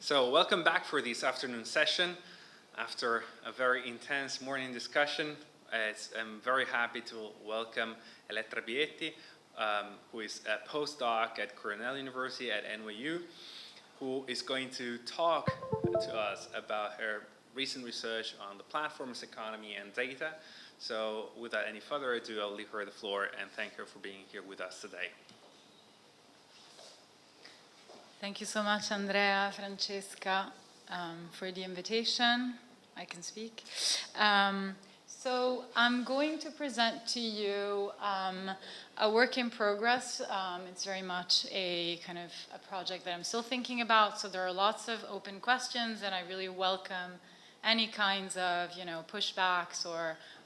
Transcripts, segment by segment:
So welcome back for this afternoon session. After a very intense morning discussion, I'm very happy to welcome Elettra Bietti, who is a postdoc at Cornell University at NYU, who is going to talk to us about her recent research on the platforms economy and data. So without any further ado, I'll leave her the floor and thank her for being here with us today. Thank you so much, Andrea, Francesca, for the invitation. I can speak. So I'm going to present to you a work in progress. It's very much a kind of a project that I'm still thinking about. So there are lots of open questions, and I really welcome any kinds of, pushbacks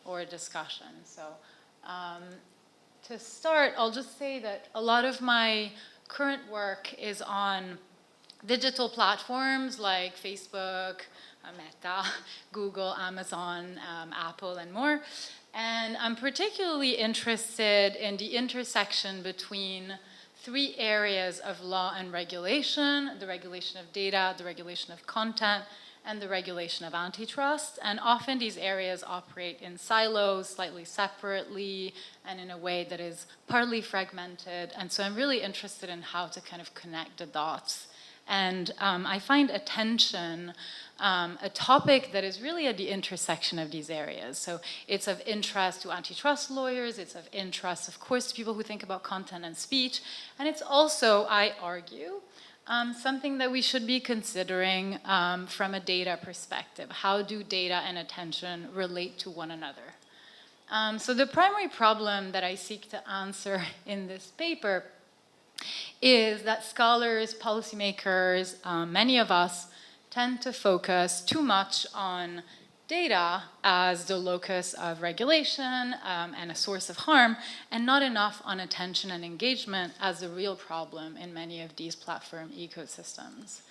or discussion. So to start, I'll just say that a lot of my current work is on digital platforms like Facebook, Meta, Google, Amazon, Apple, and more. And I'm particularly interested in the intersection between three areas of law and regulation: the regulation of data, the regulation of content, and the regulation of antitrust. And often these areas operate in silos, slightly separately, and in a way that is partly fragmented. And so I'm really interested in how to kind of connect the dots. And I find attention a topic that is really at the intersection of these areas. So it's of interest to antitrust lawyers, it's of interest, of course, to people who think about content and speech, and it's also, I argue, something that we should be considering from a data perspective. How do data and attention relate to one another? So the primary problem that I seek to answer in this paper is that scholars, policymakers, many of us tend to focus too much on data as the locus of regulation and a source of harm, and not enough on attention and engagement as the real problem in many of these platform ecosystems.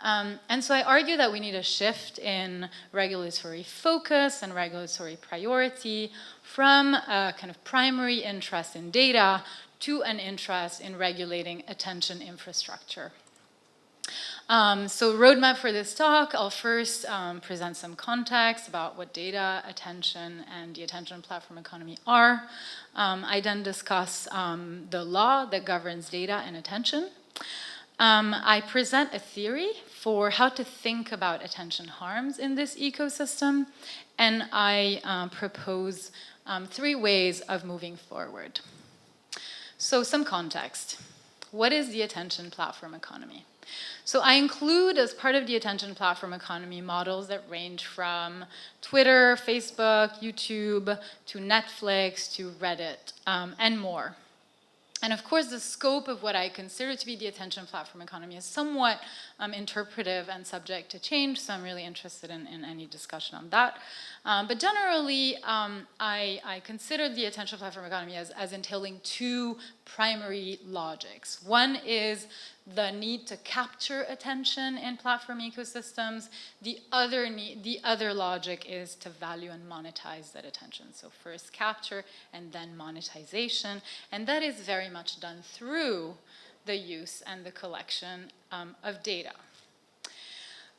And so I argue that we need a shift in regulatory focus and regulatory priority from a kind of primary interest in data to an interest in regulating attention infrastructure. So roadmap for this talk, I'll first present some context about what data, attention, and the attention platform economy are. I then discuss the law that governs data and attention. I present a theory for how to think about attention harms in this ecosystem, and I propose three ways of moving forward. So some context. What is the attention platform economy? So I include, as part of the attention platform economy, models that range from Twitter, Facebook, YouTube, to Netflix, to Reddit, and more. And of course, the scope of what I consider to be the attention platform economy is somewhat interpretive and subject to change, so I'm really interested in any discussion on that. But generally, I consider the attention platform economy as entailing two primary logics. One is the need to capture attention in platform ecosystems. The other logic is to value and monetize that attention. So first capture and then monetization. And that is very much done through the use and the collection of data.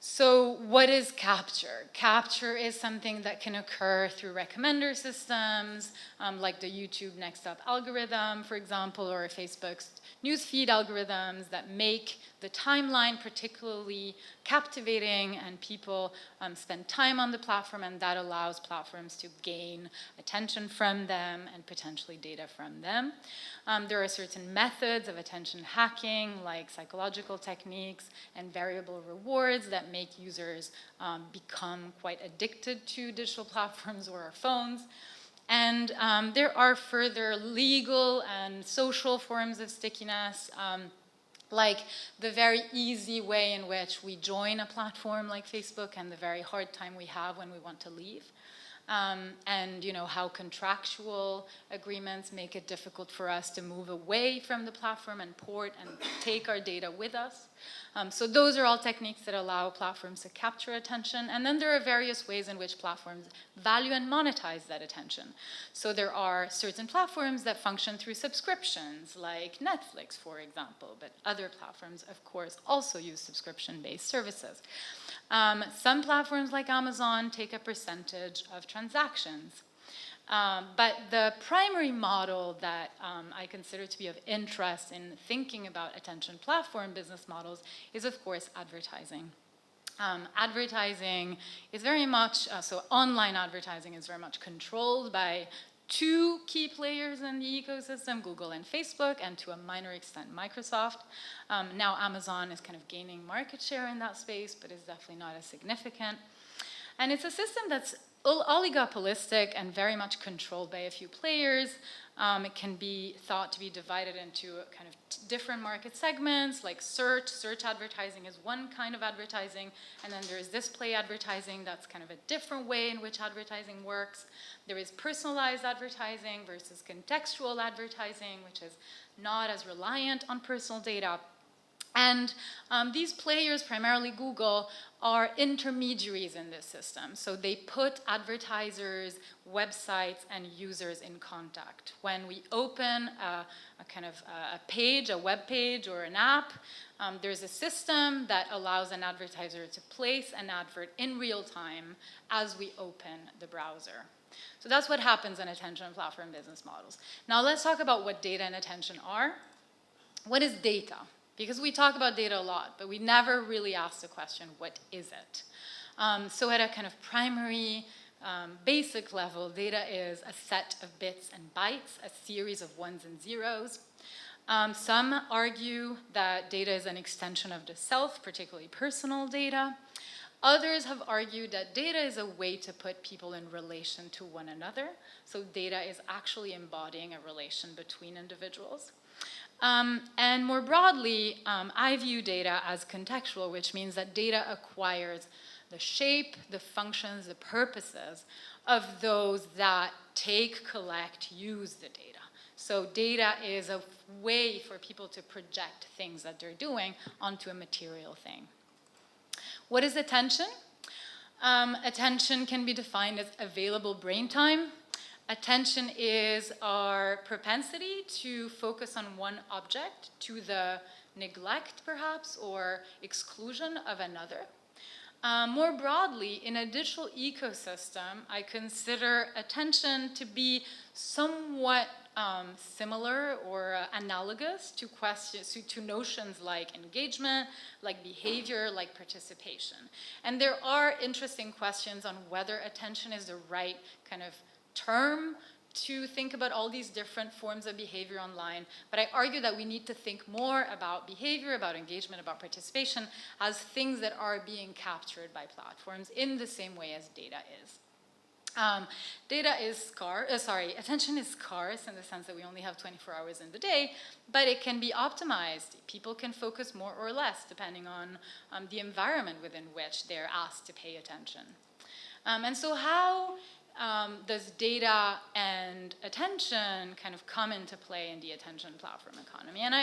So what is capture? Capture is something that can occur through recommender systems, like the YouTube Next Up algorithm, for example, or Facebook's newsfeed algorithms that make the timeline particularly captivating, and people spend time on the platform, and that allows platforms to gain attention from them and potentially data from them. There are certain methods of attention hacking, like psychological techniques and variable rewards, that make users become quite addicted to digital platforms or our phones. And there are further legal and social forms of stickiness, like the very easy way in which we join a platform like Facebook and the very hard time we have when we want to leave. and how contractual agreements make it difficult for us to move away from the platform and port and take our data with us. So those are all techniques that allow platforms to capture attention. And then there are various ways in which platforms value and monetize that attention. So there are certain platforms that function through subscriptions, like Netflix, for example, but other platforms, of course, also use subscription-based services. Some platforms like Amazon take a percentage of transactions. But the primary model that I consider to be of interest in thinking about attention platform business models is, of course, advertising. Advertising is very much, so online advertising is very much controlled by two key players in the ecosystem, Google and Facebook, and to a minor extent, Microsoft. Now Amazon is kind of gaining market share in that space, but is definitely not as significant. And it's a system that's oligopolistic and very much controlled by a few players. It can be thought to be divided into kind of different market segments, like search. Search advertising is one kind of advertising, and then there is display advertising. That's kind of a different way in which advertising works. There is personalized advertising versus contextual advertising, which is not as reliant on personal data. And these players, primarily Google, are intermediaries in this system. So they put advertisers, websites, and users in contact. When we open a page, a web page, or an app, there's a system that allows an advertiser to place an advert in real time as we open the browser. So that's what happens in attention platform business models. Now let's talk about what data and attention are. What is data? Because we talk about data a lot, but we never really ask the question, what is it? So at a kind of primary, basic level, data is a set of bits and bytes, a series of ones and zeros. Some argue that data is an extension of the self, particularly personal data. Others have argued that data is a way to put people in relation to one another. So data is actually embodying a relation between individuals. And more broadly, I view data as contextual, which means that data acquires the shape, the functions, the purposes of those that take, collect, use the data. So data is a way for people to project things that they're doing onto a material thing. What is attention? Attention can be defined as available brain time. Attention is our propensity to focus on one object to the neglect, perhaps, or exclusion of another. More broadly, in a digital ecosystem, I consider attention to be somewhat similar or analogous to questions, to notions like engagement, like behavior, like participation. And there are interesting questions on whether attention is the right kind of term to think about all these different forms of behavior online, but I argue that we need to think more about behavior, about engagement, about participation as things that are being captured by platforms in the same way as data is. Attention is scarce in the sense that we only have 24 hours in the day, but it can be optimized. People can focus more or less depending on the environment within which they're asked to pay attention. And so how does data and attention kind of come into play in the attention platform economy? And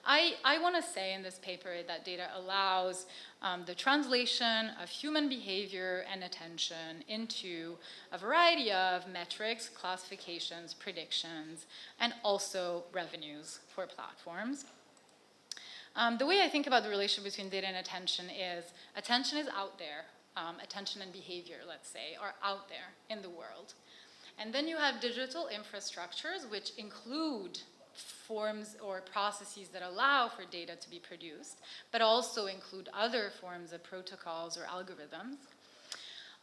I want to say in this paper that data allows the translation of human behavior and attention into a variety of metrics, classifications, predictions, and also revenues for platforms. The way I think about the relationship between data and attention is out there. Attention and behavior, let's say, are out there in the world. And then you have digital infrastructures, which include forms or processes that allow for data to be produced, but also include other forms of protocols or algorithms.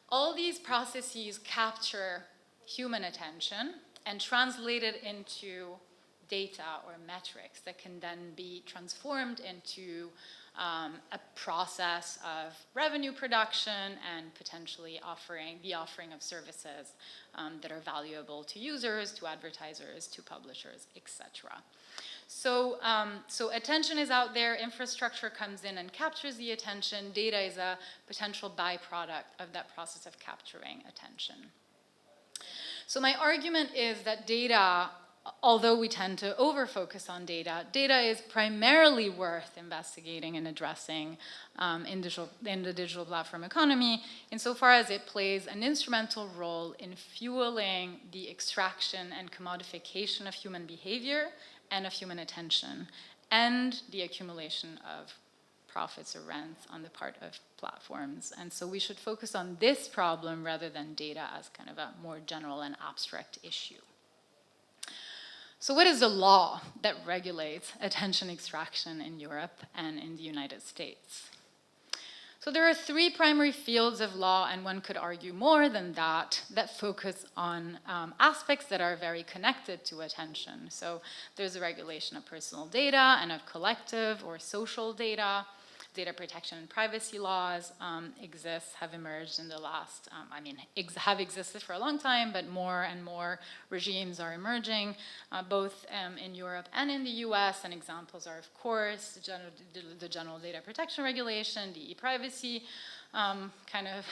All these processes capture human attention and translate it into data or metrics that can then be transformed into a process of revenue production and potentially the offering of services that are valuable to users, to advertisers, to publishers, etc. So attention is out there, infrastructure comes in and captures the attention, data is a potential byproduct of that process of capturing attention. So my argument is that data, although we tend to over-focus on data, data is primarily worth investigating and addressing in the digital platform economy, insofar as it plays an instrumental role in fueling the extraction and commodification of human behavior and of human attention, and the accumulation of profits or rents on the part of platforms. And so we should focus on this problem rather than data as kind of a more general and abstract issue. So what is the law that regulates attention extraction in Europe and in the United States? So there are three primary fields of law, and one could argue more than that focus on aspects that are very connected to attention. So there's a regulation of personal data and of collective or social data. Data protection and privacy laws have emerged in the last, have existed for a long time, but more and more regimes are emerging, both in Europe and in the US, and examples are, of course, the General Data Protection Regulation, the e-privacy kind of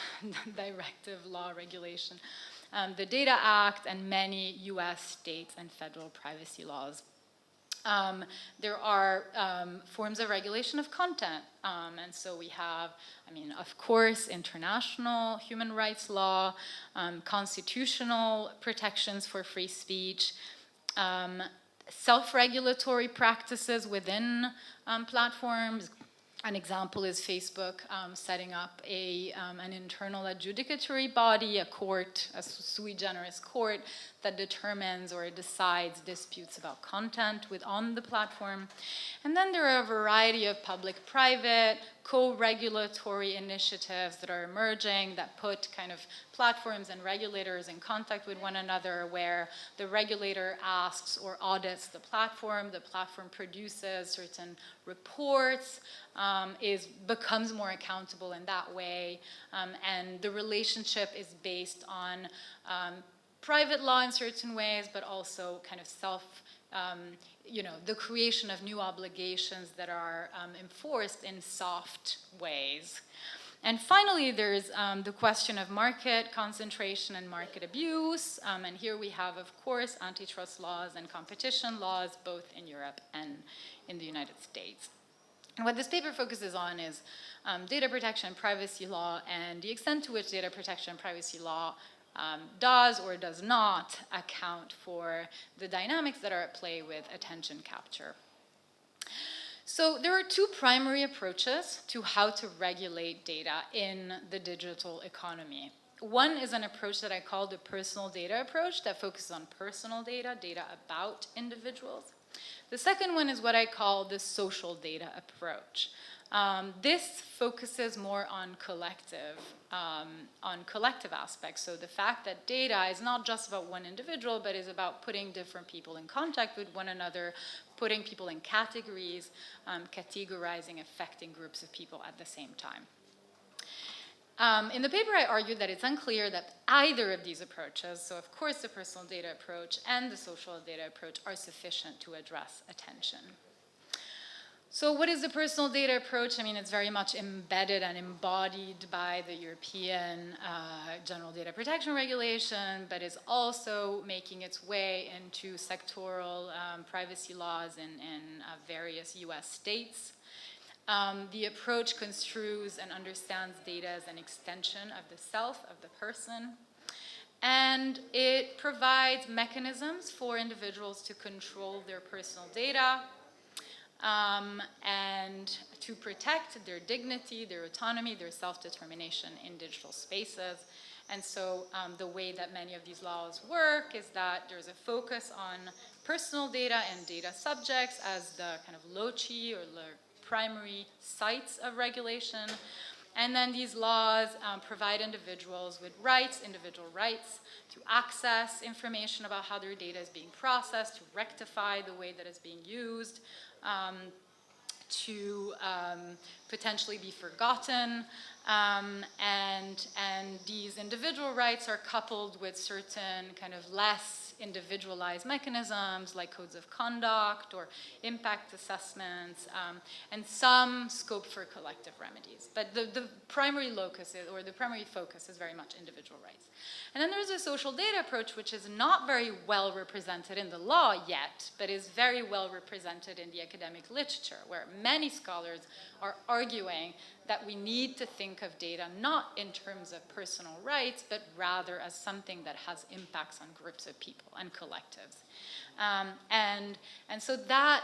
directive law regulation, the Data Act, and many US states and federal privacy laws. There are forms of regulation of content, and so we have, of course, international human rights law, constitutional protections for free speech, self-regulatory practices within platforms. An example is Facebook setting up an internal adjudicatory body, a court, a sui generis court that determines or decides disputes about content on the platform. And then there are a variety of public-private, co-regulatory initiatives that are emerging that put kind of platforms and regulators in contact with one another, where the regulator asks or audits the platform produces certain reports, becomes more accountable in that way, and the relationship is based on private law in certain ways, but also kind of the creation of new obligations that are enforced in soft ways. And finally, there's the question of market concentration and market abuse. And here we have, of course, antitrust laws and competition laws, both in Europe and in the United States. And what this paper focuses on is data protection and privacy law, and the extent to which data protection and privacy law does or does not account for the dynamics that are at play with attention capture. So there are two primary approaches to how to regulate data in the digital economy. One is an approach that I call the personal data approach, that focuses on personal data, data about individuals. The second one is what I call the social data approach. This focuses more on collective aspects. So the fact that data is not just about one individual, but is about putting different people in contact with one another, putting people in categories, categorizing, affecting groups of people at the same time. In the paper, I argued that it's unclear that either of these approaches, so of course the personal data approach and the social data approach, are sufficient to address attention. So what is the personal data approach? It's very much embedded and embodied by the European General Data Protection Regulation, but is also making its way into sectoral privacy laws in various US states. The approach construes and understands data as an extension of the self, of the person, and it provides mechanisms for individuals to control their personal data, and to protect their dignity, their autonomy, their self-determination in digital spaces. And so the way that many of these laws work is that there's a focus on personal data and data subjects as the kind of loci, or the primary sites of regulation. And then these laws provide individuals with individual rights to access information about how their data is being processed, to rectify the way that it's being used, to potentially be forgotten, and these individual rights are coupled with certain kind of less individualized mechanisms like codes of conduct or impact assessments, and some scope for collective remedies. But the primary locus is, or the primary focus is very much individual rights. And then there's a social data approach, which is not very well represented in the law yet, but is very well represented in the academic literature, where many scholars are arguing that we need to think of data not in terms of personal rights, but rather as something that has impacts on groups of people and collectives. And so that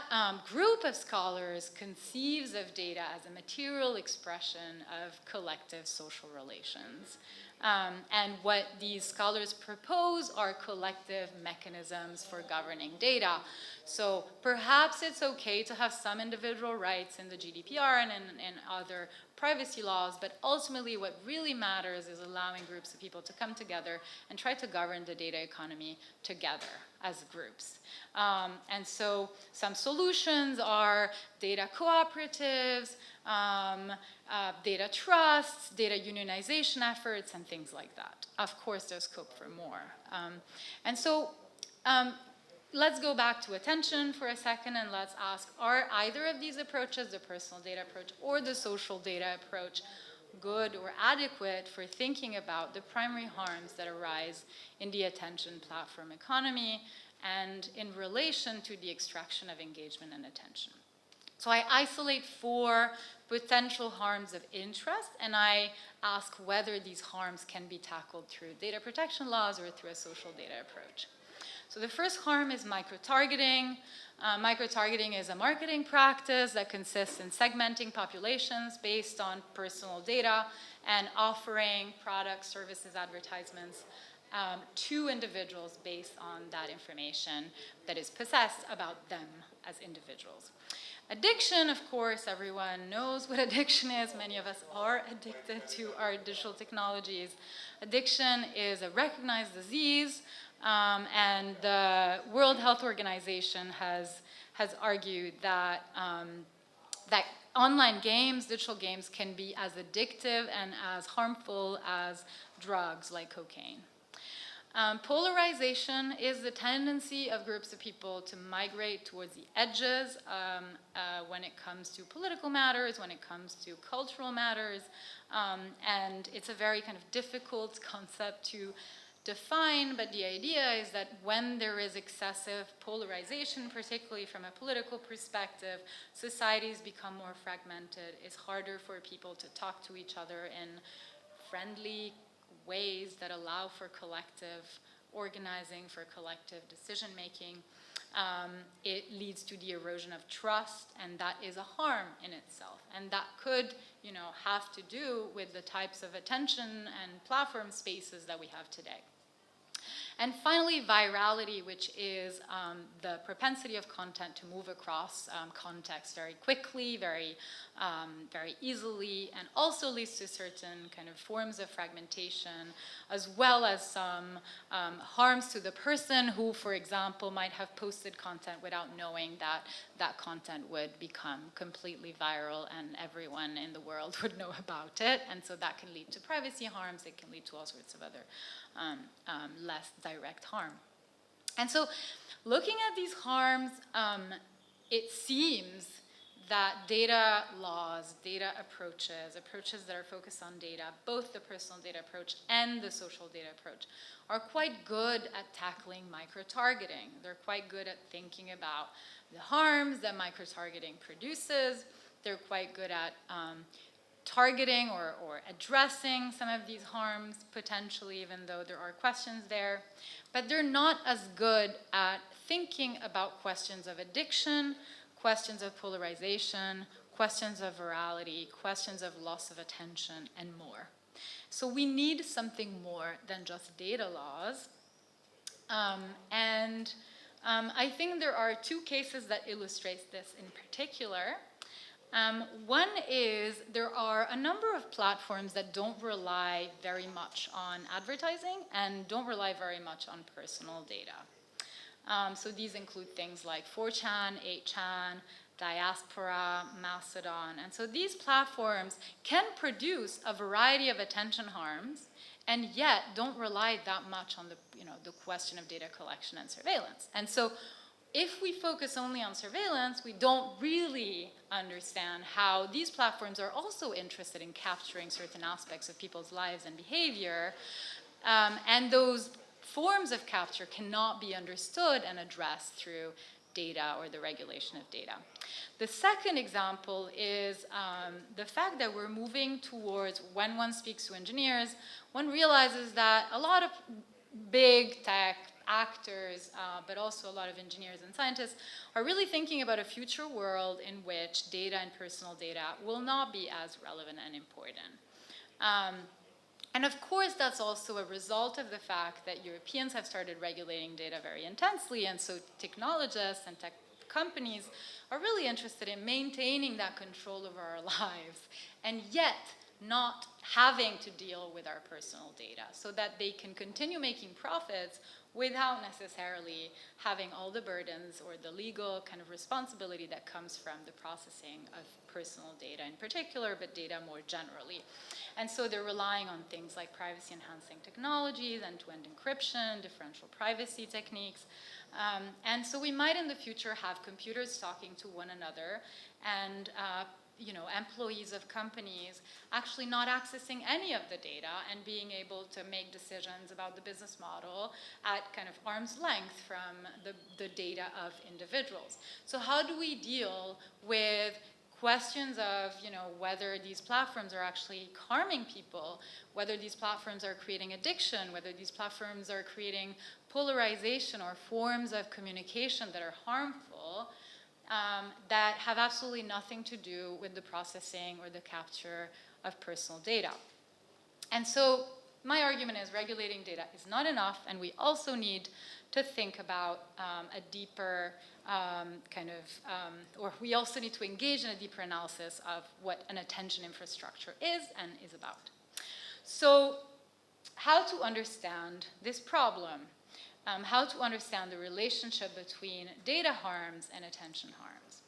group of scholars conceives of data as a material expression of collective social relations. And what these scholars propose are collective mechanisms for governing data. So perhaps it's okay to have some individual rights in the GDPR and in other privacy laws, but ultimately what really matters is allowing groups of people to come together and try to govern the data economy together as groups. And so some solutions are data cooperatives, data trusts, data unionization efforts, and things like that. Of course, there's scope for more. And so let's go back to attention for a second and let's ask, are either of these approaches, the personal data approach or the social data approach, good or adequate for thinking about the primary harms that arise in the attention platform economy and in relation to the extraction of engagement and attention? So I isolate 4 potential harms of interest, and I ask whether these harms can be tackled through data protection laws or through a social data approach. So the first harm is micro-targeting. Micro-targeting is a marketing practice that consists in segmenting populations based on personal data and offering products, services, advertisements to individuals based on that information that is possessed about them as individuals. Addiction, of course, everyone knows what addiction is. Many of us are addicted to our digital technologies. Addiction is a recognized disease, and the World Health Organization has argued that that online games, digital games, can be as addictive and as harmful as drugs like cocaine. Polarization is the tendency of groups of people to migrate towards the edges when it comes to political matters, when it comes to cultural matters, and it's a very kind of difficult concept to define, but the idea is that when there is excessive polarization, particularly from a political perspective, societies become more fragmented. It's harder for people to talk to each other in friendly ways that allow for collective organizing, for collective decision-making. It leads to the erosion of trust, and that is a harm in itself. And that could, have to do with the types of attention and platform spaces that we have today. And finally, virality, which is the propensity of content to move across context very quickly, very easily, and also leads to certain kind of forms of fragmentation, as well as some harms to the person who, for example, might have posted content without knowing that that content would become completely viral and everyone in the world would know about it. And so that can lead to privacy harms. It can lead to all sorts of other less direct harm. And so looking at these harms, it seems that data laws, data approaches that are focused on data, both the personal data approach and the social data approach, are quite good at tackling micro-targeting. They're quite good at thinking about the harms that micro-targeting produces. They're quite good at targeting or addressing some of these harms, potentially, even though there are questions there. But they're not as good at thinking about questions of addiction, questions of polarization, questions of virality, questions of loss of attention, and more. So we need something more than just data laws. I think there are 2 cases that illustrate this in particular. One is there are a number of platforms that don't rely very much on advertising and don't rely very much on personal data. So these include things like 4chan, 8chan, Diaspora, Mastodon. And so these platforms can produce a variety of attention harms and yet don't rely that much on the question of data collection and surveillance. And so if we focus only on surveillance, we don't really understand how these platforms are also interested in capturing certain aspects of people's lives and behavior, and those forms of capture cannot be understood and addressed through data or the regulation of data. The second example is the fact that we're moving towards, when one speaks to engineers, one realizes that a lot of big tech actors, but also a lot of engineers and scientists, are really thinking about a future world in which data and personal data will not be as relevant and important. And of course, that's also a result of the fact that Europeans have started regulating data very intensely, and so technologists and tech companies are really interested in maintaining that control over our lives, and yet not having to deal with our personal data, so that they can continue making profits without necessarily having all the burdens or the legal kind of responsibility that comes from the processing of personal data in particular, but data more generally. And so they're relying on things like privacy-enhancing technologies, end-to-end encryption, differential privacy techniques. And so we might in the future have computers talking to one another, and employees of companies actually not accessing any of the data and being able to make decisions about the business model at kind of arm's length from the data of individuals. So how do we deal with questions of whether these platforms are actually harming people, whether these platforms are creating addiction, whether these platforms are creating polarization or forms of communication that are harmful, that have absolutely nothing to do with the processing or the capture of personal data. And so my argument is regulating data is not enough, and we also need to think about a deeper or we also need to engage in a deeper analysis of what an attention infrastructure is and is about. So how to understand this problem? How to understand the relationship between data harms and attention harms.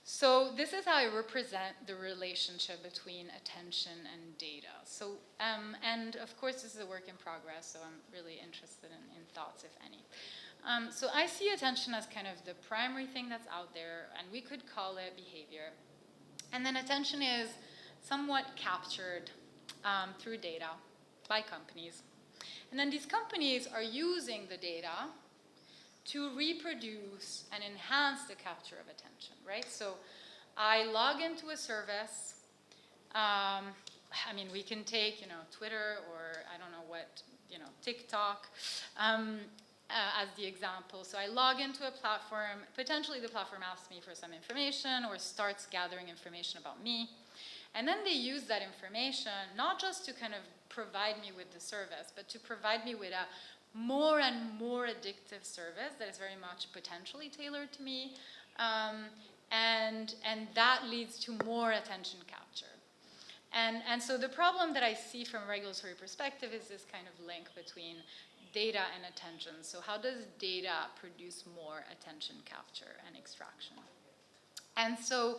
So this is how I represent the relationship between attention and data. So, and of course this is a work in progress, so I'm really interested in thoughts, if any. So I see attention as kind of the primary thing that's out there, and we could call it behavior. And then attention is somewhat captured through data by companies. And then these companies are using the data to reproduce and enhance the capture of attention, right? So I log into a service. We can take, Twitter or I don't know what, TikTok as the example. So I log into a platform. Potentially the platform asks me for some information or starts gathering information about me. And then they use that information not just to kind of provide me with the service, but to provide me with a more and more addictive service that is very much potentially tailored to me, and that leads to more attention capture. And so the problem that I see from a regulatory perspective is this kind of link between data and attention. So how does data produce more attention capture and extraction? And so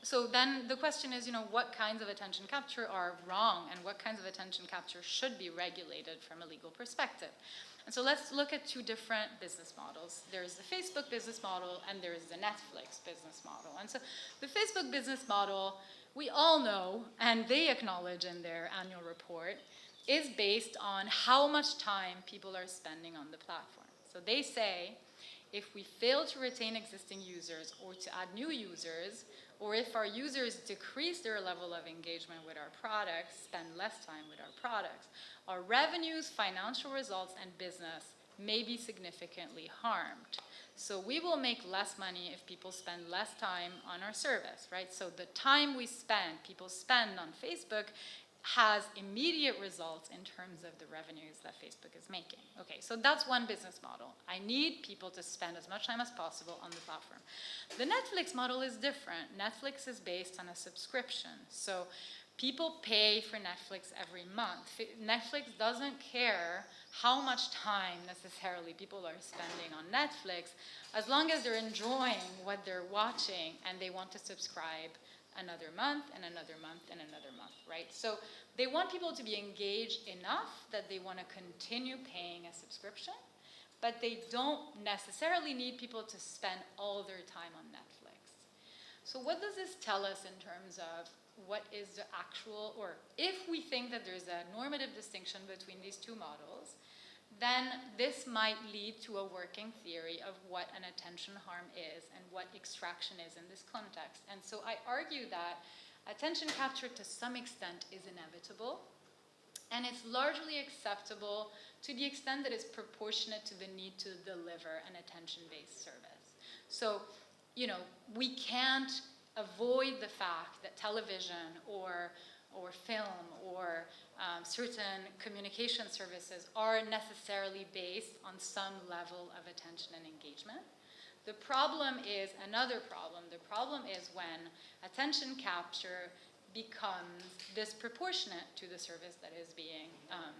so then the question is, what kinds of attention capture are wrong and what kinds of attention capture should be regulated from a legal perspective. And so let's look at two different business models. There's the Facebook business model and there's the Netflix business model. And so the Facebook business model, we all know, and they acknowledge in their annual report, is based on how much time people are spending on the platform. So they say, if we fail to retain existing users or to add new users, or if our users decrease their level of engagement with our products, spend less time with our products, our revenues, financial results, and business may be significantly harmed. So we will make less money if people spend less time on our service, right? So the time people spend on Facebook has immediate results in terms of the revenues that Facebook is making. Okay, so that's one business model. I need people to spend as much time as possible on the platform. The Netflix model is different. Netflix is based on a subscription. So people pay for Netflix every month. Netflix doesn't care how much time necessarily people are spending on Netflix, as long as they're enjoying what they're watching and they want to subscribe another month, and another month, and another month, right? So they want people to be engaged enough that they want to continue paying a subscription, but they don't necessarily need people to spend all their time on Netflix. So what does this tell us in terms of what is the actual, or if we think that there's a normative distinction between these two models, then this might lead to a working theory of what an attention harm is and what extraction is in this context. And so I argue that attention capture to some extent is inevitable, and it's largely acceptable to the extent that it's proportionate to the need to deliver an attention-based service. So, you know, we can't avoid the fact that television or film or certain communication services are necessarily based on some level of attention and engagement. The problem is another problem. The problem is when attention capture becomes disproportionate to the service that is being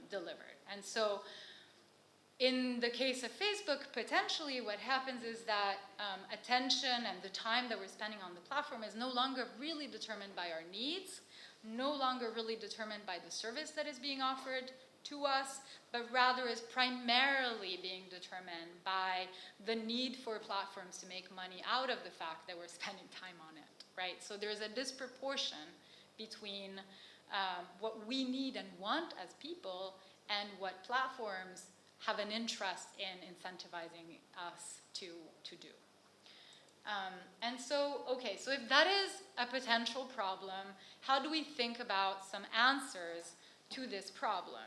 delivered. And so in the case of Facebook, potentially what happens is that attention and the time that we're spending on the platform is no longer really determined by our needs, no longer really determined by the service that is being offered to us, but rather is primarily being determined by the need for platforms to make money out of the fact that we're spending time on it, right? So there's a disproportion between what we need and want as people and what platforms have an interest in incentivizing us to do. And so, okay, so if that is a potential problem, how do we think about some answers to this problem?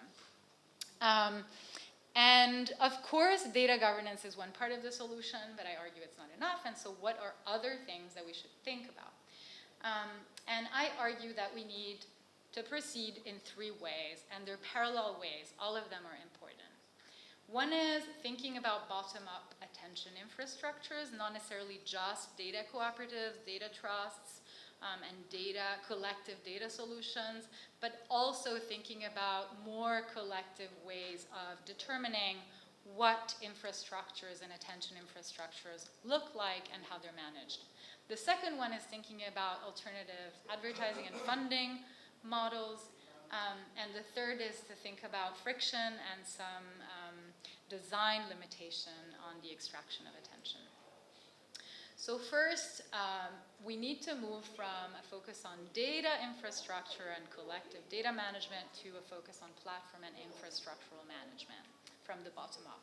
And of course, data governance is one part of the solution, but I argue it's not enough. And so what are other things that we should think about? And I argue that we need to proceed in three ways, and they're parallel ways. All of them are important. One is thinking about bottom-up attention infrastructures, not necessarily just data cooperatives, data trusts, and collective data solutions, but also thinking about more collective ways of determining what infrastructures and attention infrastructures look like and how they're managed. The second one is thinking about alternative advertising and funding models. And the third is to think about friction and some design limitation on the extraction of attention. So first, we need to move from a focus on data infrastructure and collective data management to a focus on platform and infrastructural management from the bottom up.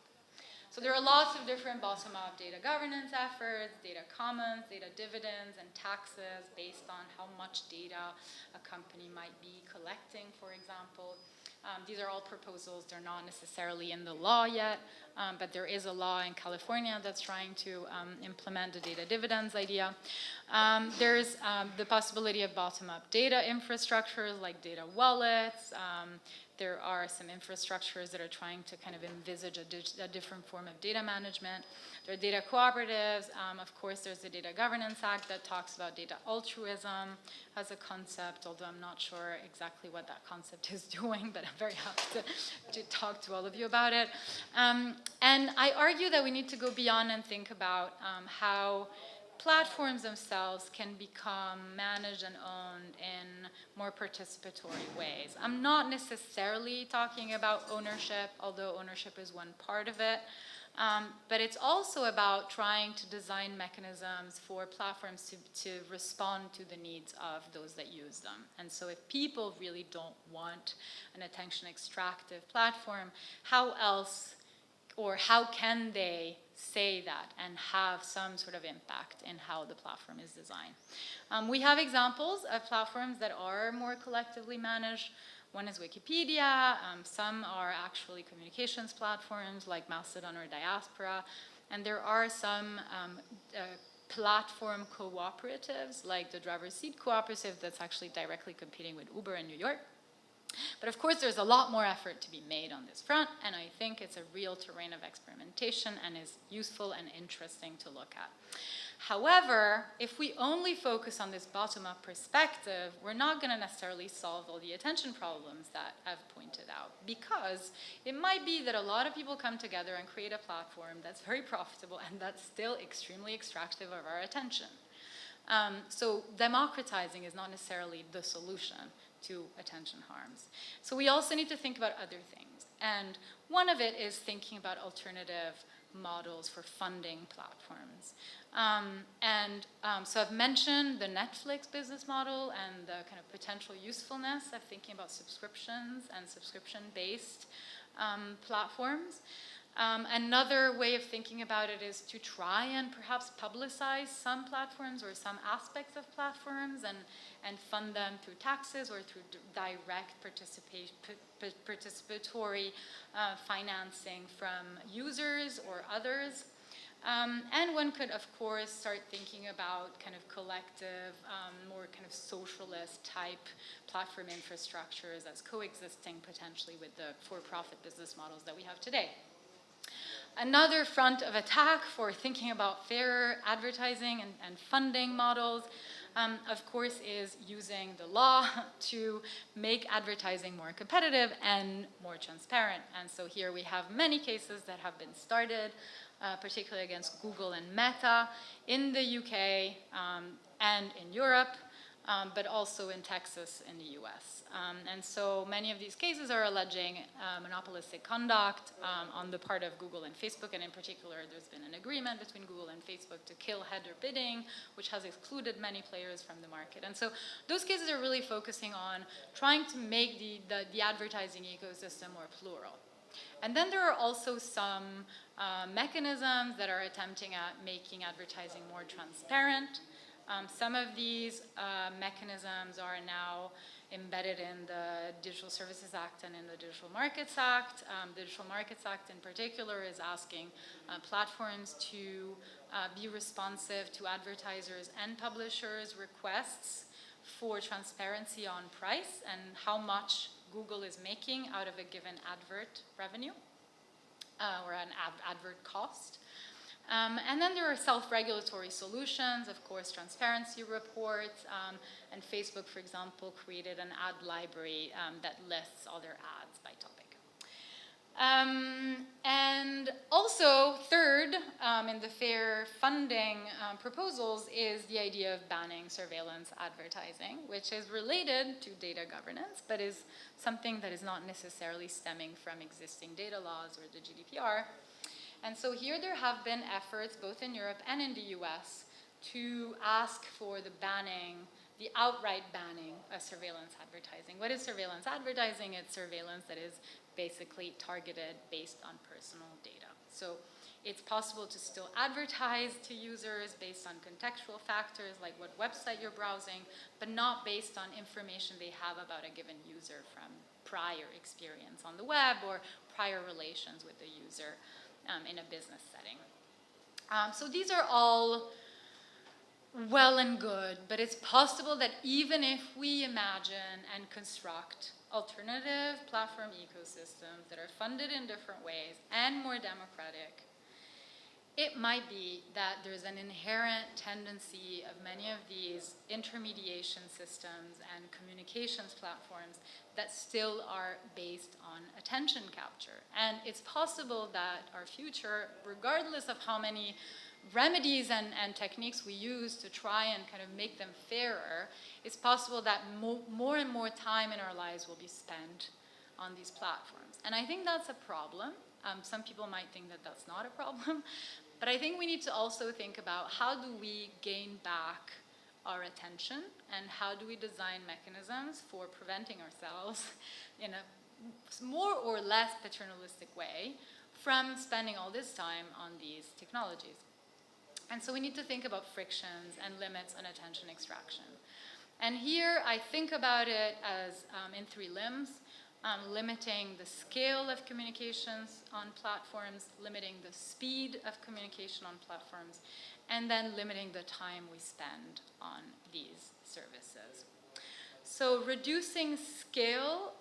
So there are lots of different bottom-up data governance efforts, data commons, data dividends, and taxes based on how much data a company might be collecting, for example. These are all proposals. They're not necessarily in the law yet, but there is a law in California that's trying to implement the data dividends idea. There's the possibility of bottom-up data infrastructures like data wallets. There are some infrastructures that are trying to kind of envisage a different form of data management. There are data cooperatives. Of course, there's the Data Governance Act that talks about data altruism as a concept, although I'm not sure exactly what that concept is doing, but I'm very happy to talk to all of you about it. And I argue that we need to go beyond and think about how platforms themselves can become managed and owned in more participatory ways. I'm not necessarily talking about ownership, although ownership is one part of it, but it's also about trying to design mechanisms for platforms to respond to the needs of those that use them. And so if people really don't want an attention extractive platform, how else or how can they say that and have some sort of impact in how the platform is designed? We have examples of platforms that are more collectively managed. One is Wikipedia. Some are actually communications platforms like Mastodon or Diaspora. And there are some platform cooperatives like the Driver's Seat Cooperative that's actually directly competing with Uber in New York. But of course, there's a lot more effort to be made on this front, and I think it's a real terrain of experimentation and is useful and interesting to look at. However, if we only focus on this bottom-up perspective, we're not going to necessarily solve all the attention problems that I've pointed out, because it might be that a lot of people come together and create a platform that's very profitable and that's still extremely extractive of our attention. So democratizing is not necessarily the solution to attention harms. So we also need to think about other things. And one of it is thinking about alternative models for funding platforms. So I've mentioned the Netflix business model and the kind of potential usefulness of thinking about subscriptions and subscription-based platforms. Another way of thinking about it is to try and perhaps publicize some platforms or some aspects of platforms and fund them through taxes or through direct participatory financing from users or others. And one could, of course, start thinking about kind of collective, more kind of socialist type platform infrastructures as coexisting potentially with the for-profit business models that we have today. Another front of attack for thinking about fairer advertising and funding models, of course, is using the law to make advertising more competitive and more transparent. And so here we have many cases that have been started, particularly against Google and Meta in the UK and in Europe, but also in Texas in the US. And so many of these cases are alleging monopolistic conduct on the part of Google and Facebook, and in particular there's been an agreement between Google and Facebook to kill header bidding, which has excluded many players from the market. And so those cases are really focusing on trying to make the advertising ecosystem more plural. And then there are also some mechanisms that are attempting at making advertising more transparent. Some of these mechanisms are now embedded in the Digital Services Act and in the Digital Markets Act. The Digital Markets Act in particular is asking platforms to be responsive to advertisers and publishers' requests for transparency on price and how much Google is making out of a given advert revenue or an advert cost. And then there are self-regulatory solutions, of course, transparency reports, and Facebook, for example, created an ad library that lists all their ads by topic. And also, third, in the fair funding proposals is the idea of banning surveillance advertising, which is related to data governance, but is something that is not necessarily stemming from existing data laws or the GDPR. And so here there have been efforts, both in Europe and in the US, to ask for the outright banning of surveillance advertising. What is surveillance advertising? It's surveillance that is basically targeted based on personal data. So it's possible to still advertise to users based on contextual factors, like what website you're browsing, but not based on information they have about a given user from prior experience on the web or prior relations with the user in a business setting. So these are all well and good, but it's possible that even if we imagine and construct alternative platform ecosystems that are funded in different ways and more democratic, it might be that there's an inherent tendency of many of these intermediation systems and communications platforms that still are based on attention capture. And it's possible that our future, regardless of how many remedies and techniques we use to try and kind of make them fairer, it's possible that more and more time in our lives will be spent on these platforms. And I think that's a problem. Some people might think that that's not a problem. But I think we need to also think about how do we gain back our attention and how do we design mechanisms for preventing ourselves in a more or less paternalistic way from spending all this time on these technologies. And so we need to think about frictions and limits on attention extraction. And here I think about it as in three limbs. Limiting the scale of communications on platforms, limiting the speed of communication on platforms, and then limiting the time we spend on these services. So reducing scale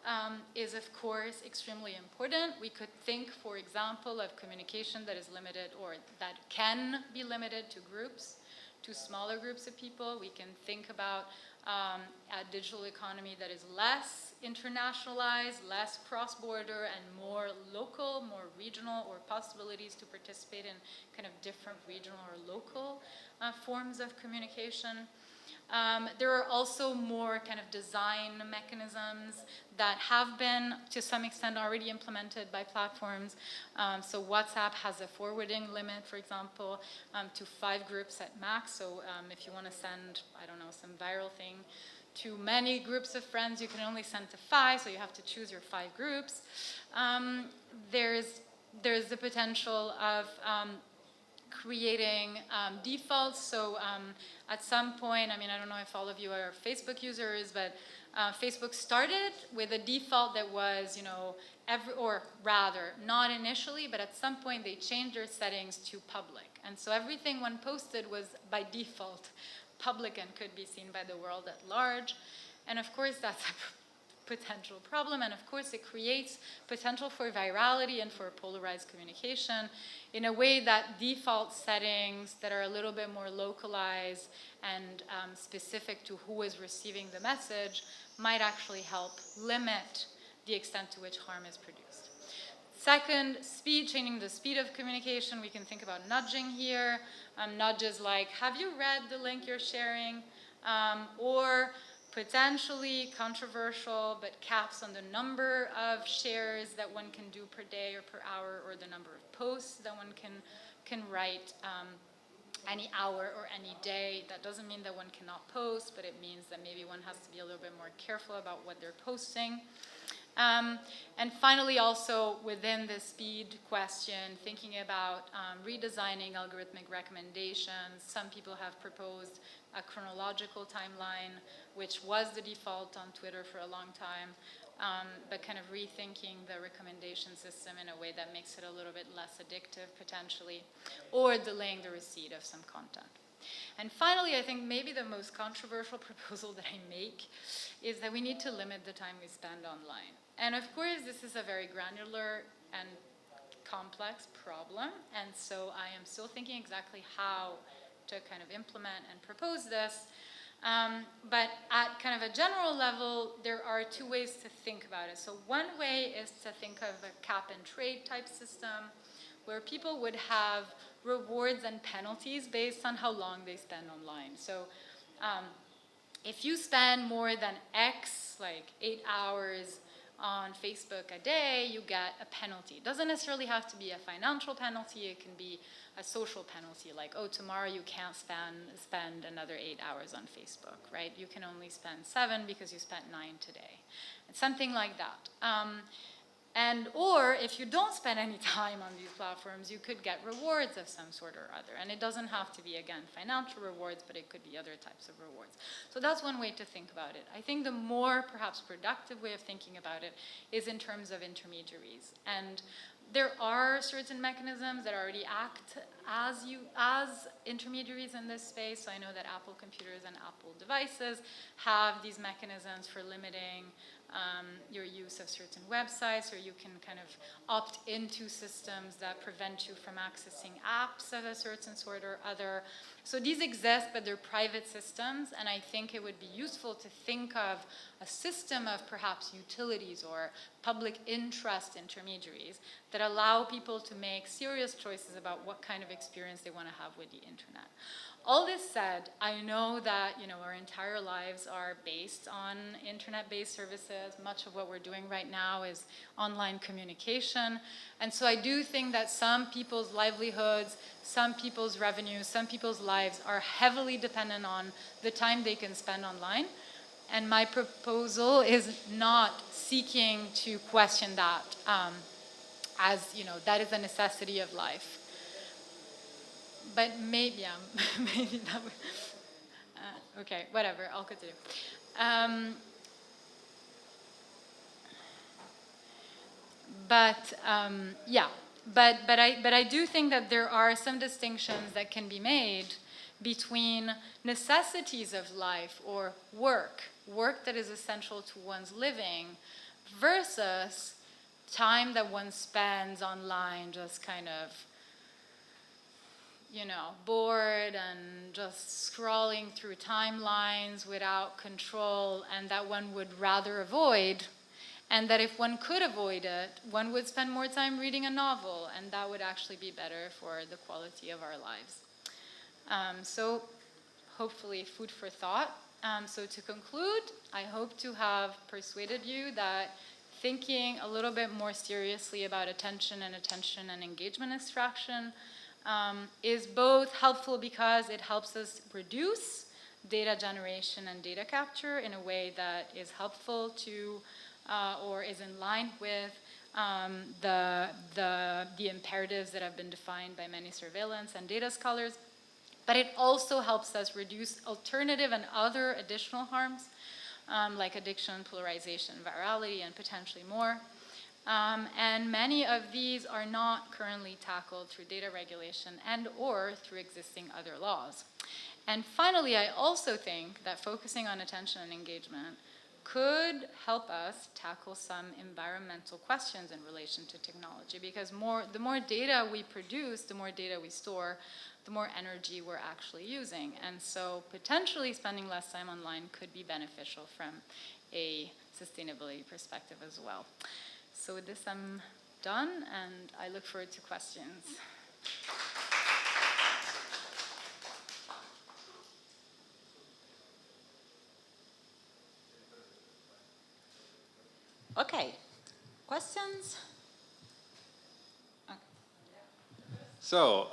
is, of course, extremely important. We could think, for example, of communication that is limited or that can be limited to groups, to smaller groups of people. We can think about a digital economy that is less internationalized, less cross-border, and more local, more regional, or possibilities to participate in kind of different regional or local forms of communication. There are also more kind of design mechanisms that have been, to some extent, already implemented by platforms. So WhatsApp has a forwarding limit, for example, to 5 groups at max. So if you want to send, I don't know, some viral thing to many groups of friends, you can only send to 5, so you have to choose your 5 groups. There's the potential of creating defaults. So at some point, I mean, I don't know if all of you are Facebook users, but Facebook started with a default that was, you know, or rather, not initially, but at some point they changed their settings to public. And so everything when posted was by default public and could be seen by the world at large. And of course, that's a potential problem, and of course it creates potential for virality and for polarized communication in a way that default settings that are a little bit more localized and specific to who is receiving the message might actually help limit the extent to which harm is produced. Second, speed, changing the speed of communication. We can think about nudging here. Nudges like, have you read the link you're sharing? Or potentially controversial, but caps on the number of shares that one can do per day or per hour, or the number of posts that one can write any hour or any day. That doesn't mean that one cannot post, but it means that maybe one has to be a little bit more careful about what they're posting. And finally, also within the speed question, thinking about redesigning algorithmic recommendations. Some people have proposed a chronological timeline, which was the default on Twitter for a long time, but kind of rethinking the recommendation system in a way that makes it a little bit less addictive, potentially, or delaying the receipt of some content. And finally, I think maybe the most controversial proposal that I make is that we need to limit the time we spend online. And of course, this is a very granular and complex problem, and so I am still thinking exactly how to kind of implement and propose this. But at kind of a general level, there are 2 ways to think about it. So one way is to think of a cap and trade type system, where people would have rewards and penalties based on how long they spend online. So if you spend more than X, like 8 hours on Facebook a day, you get a penalty. It doesn't necessarily have to be a financial penalty. It can be a social penalty, like, oh, tomorrow you can't spend another 8 hours on Facebook, right? You can only spend 7 because you spent 9 today. It's something like that. Or if you don't spend any time on these platforms, you could get rewards of some sort or other. And it doesn't have to be, again, financial rewards, but it could be other types of rewards. So that's one way to think about it. I think the more perhaps productive way of thinking about it is in terms of intermediaries. And there are certain mechanisms that already act as intermediaries in this space. So I know that Apple computers and Apple devices have these mechanisms for limiting your use of certain websites, or you can kind of opt into systems that prevent you from accessing apps of a certain sort or other. So these exist, but they're private systems, and I think it would be useful to think of a system of perhaps utilities or public interest intermediaries that allow people to make serious choices about what kind of experience they want to have with the internet. All this said, I know that our entire lives are based on internet-based services. Much of what we're doing right now is online communication. And so I do think that some people's livelihoods, some people's revenues, some people's lives are heavily dependent on the time they can spend online. And my proposal is not seeking to question that as, that is a necessity of life. But maybe, maybe that would, okay, whatever, I'll continue. But I do think that there are some distinctions that can be made between necessities of life or work that is essential to one's living, versus time that one spends online just kind of bored and just scrolling through timelines without control, and that one would rather avoid, and that if one could avoid it, one would spend more time reading a novel, and that would actually be better for the quality of our lives. So hopefully food for thought. So to conclude, I hope to have persuaded you that thinking a little bit more seriously about attention and engagement extraction is both helpful because it helps us reduce data generation and data capture in a way that is helpful to or is in line with the imperatives that have been defined by many surveillance and data scholars. But it also helps us reduce alternative and other additional harms like addiction, polarization, virality, and potentially more. And many of these are not currently tackled through data regulation and or through existing other laws. And finally, I also think that focusing on attention and engagement could help us tackle some environmental questions in relation to technology, because the more data we produce, the more data we store, the more energy we're actually using. And so potentially spending less time online could be beneficial from a sustainability perspective as well. So with this, I'm done, and I look forward to questions. Okay, questions? Okay. So,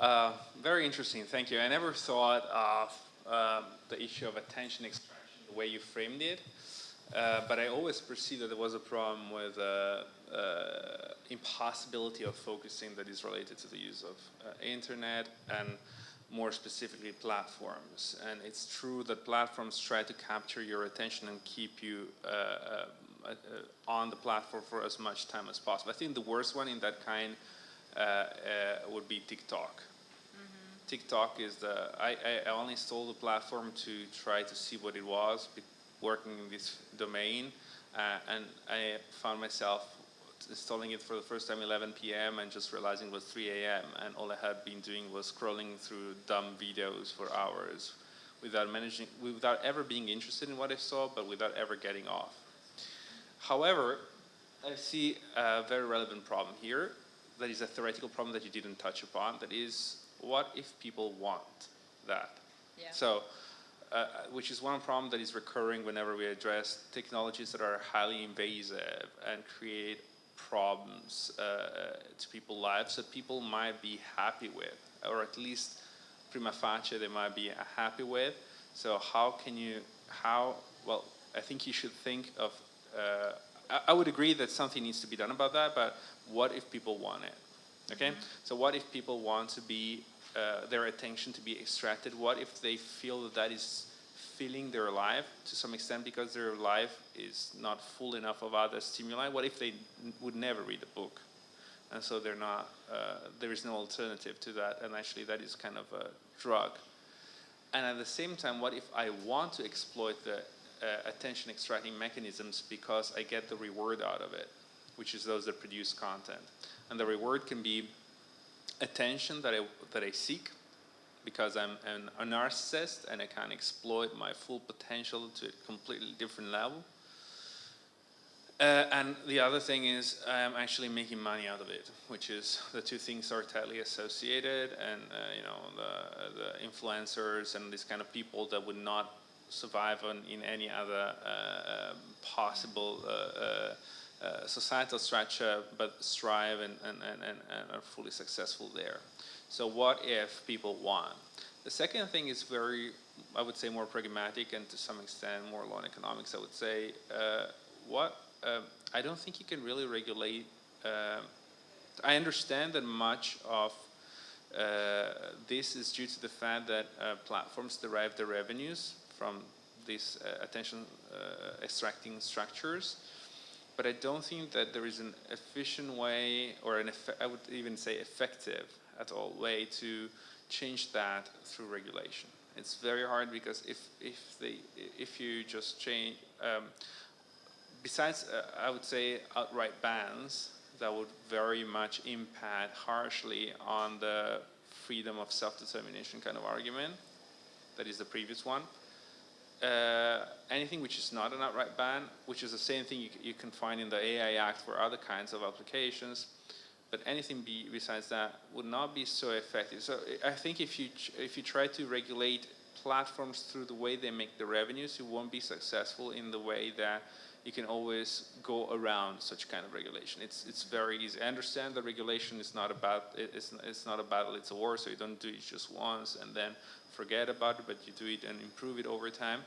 very interesting, thank you. I never thought of the issue of attention extraction the way you framed it, but I always perceived that there was a problem with impossibility of focusing that is related to the use of internet and more specifically platforms. And it's true that platforms try to capture your attention and keep you on the platform for as much time as possible. I think the worst one in that kind would be TikTok. Mm-hmm. TikTok is I only installed the platform to try to see what it was, working in this domain, and I found myself installing it for the first time 11 p.m. and just realizing it was 3 a.m. and all I had been doing was scrolling through dumb videos for hours without ever being interested in what I saw, but without ever getting off. However, I see a very relevant problem here. That is a theoretical problem that you didn't touch upon. That is, what if people want that? Yeah. So, which is one problem that is recurring whenever we address technologies that are highly invasive and create problems to people's lives that people might be happy with, or at least prima facie they might be happy with. So well, I think you should think of, I would agree that something needs to be done about that, but what if people want it? Okay? Mm-hmm. So what if people want to be, their attention to be extracted? What if they feel that that is filling their life to some extent because their life is not full enough of other stimuli? What if they would never read a book? And so they're not, there is no alternative to that, and actually that is kind of a drug. And at the same time, what if I want to exploit the attention extracting mechanisms because I get the reward out of it, which is those that produce content. And the reward can be attention that I seek because I'm a narcissist and I can exploit my full potential to a completely different level. And the other thing is I'm actually making money out of it, which is the two things are tightly associated, and the influencers and these kind of people that would not survive in any other possible societal structure, but strive and are fully successful there. So what if people want? The second thing is very, I would say, more pragmatic and to some extent more law and economics. I would say I don't think you can really regulate. I understand that much of this is due to the fact that platforms derive their revenues from these attention extracting structures, but I don't think that there is an efficient way, or I would even say effective at all way to change that through regulation. It's very hard because if you just change, besides I would say outright bans, that would very much impact harshly on the freedom of self-determination kind of argument. That is the previous one. Anything which is not an outright ban, which is the same thing you can find in the AI Act for other kinds of applications, but anything besides that would not be so effective. So I think if you try to regulate platforms through the way they make the revenues, you won't be successful in the way that you can always go around such kind of regulation. It's very easy. I understand that regulation is not it's not a battle, it's a war, so you don't do it just once and then forget about it, but you do it and improve it over time.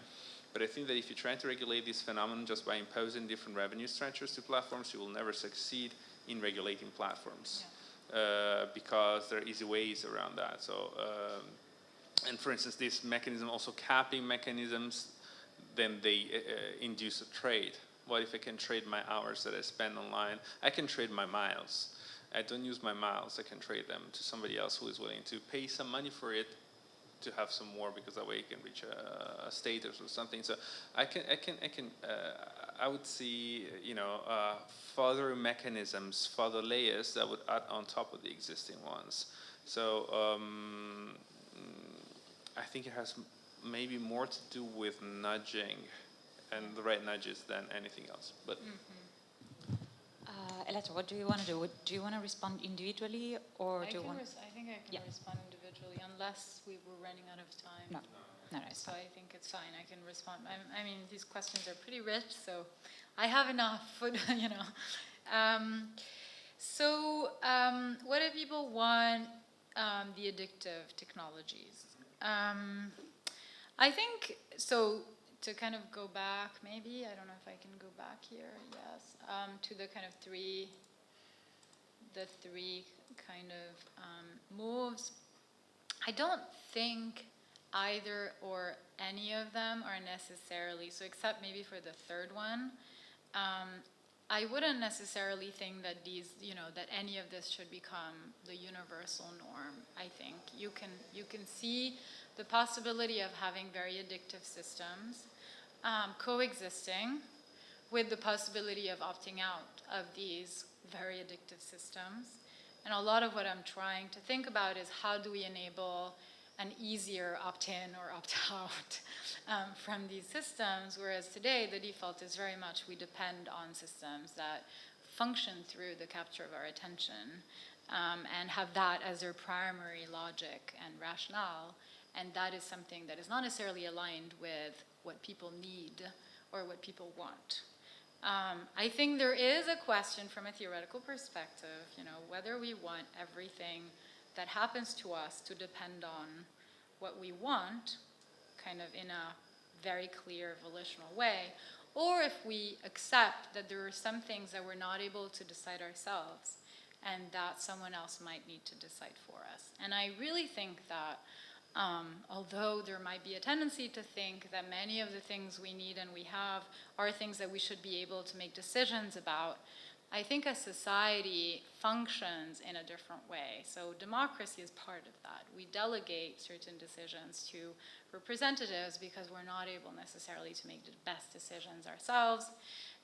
But I think that if you try to regulate this phenomenon just by imposing different revenue structures to platforms, you will never succeed in regulating platforms, because there are easy ways around that. So, and for instance, this mechanism, also capping mechanisms, then they induce a trade. What if I can trade my hours that I spend online? I can trade my miles. I don't use my miles. I can trade them to somebody else who is willing to pay some money for it, to have some more, because that way you can reach a status or something. So I would see, further mechanisms, further layers that would add on top of the existing ones. So I think it has maybe more to do with nudging and the right nudges than anything else. But Elettra, what do you want to do? Do you want to respond individually, or do you want? I think I can respond individually, unless we were running out of time. No, it's so fine. I think it's fine. I can respond. I mean, these questions are pretty rich, so I have enough. What do people want? The addictive technologies. I think so. To kind of go back, maybe, I don't know if I can go back here, yes, to the kind of three kind of moves. I don't think either or any of them are necessarily, so except maybe for the third one, I wouldn't necessarily think that that any of this should become the universal norm. I think you can see the possibility of having very addictive systems coexisting with the possibility of opting out of these very addictive systems. And a lot of what I'm trying to think about is how do we enable an easier opt-in or opt-out from these systems, whereas today the default is very much we depend on systems that function through the capture of our attention and have that as their primary logic and rationale. And that is something that is not necessarily aligned with what people need or what people want. I think there is a question from a theoretical perspective, whether we want everything that happens to us to depend on what we want, kind of in a very clear volitional way, or if we accept that there are some things that we're not able to decide ourselves and that someone else might need to decide for us. And I really think that although there might be a tendency to think that many of the things we need and we have are things that we should be able to make decisions about, I think a society functions in a different way. So democracy is part of that. We delegate certain decisions to representatives because we're not able necessarily to make the best decisions ourselves.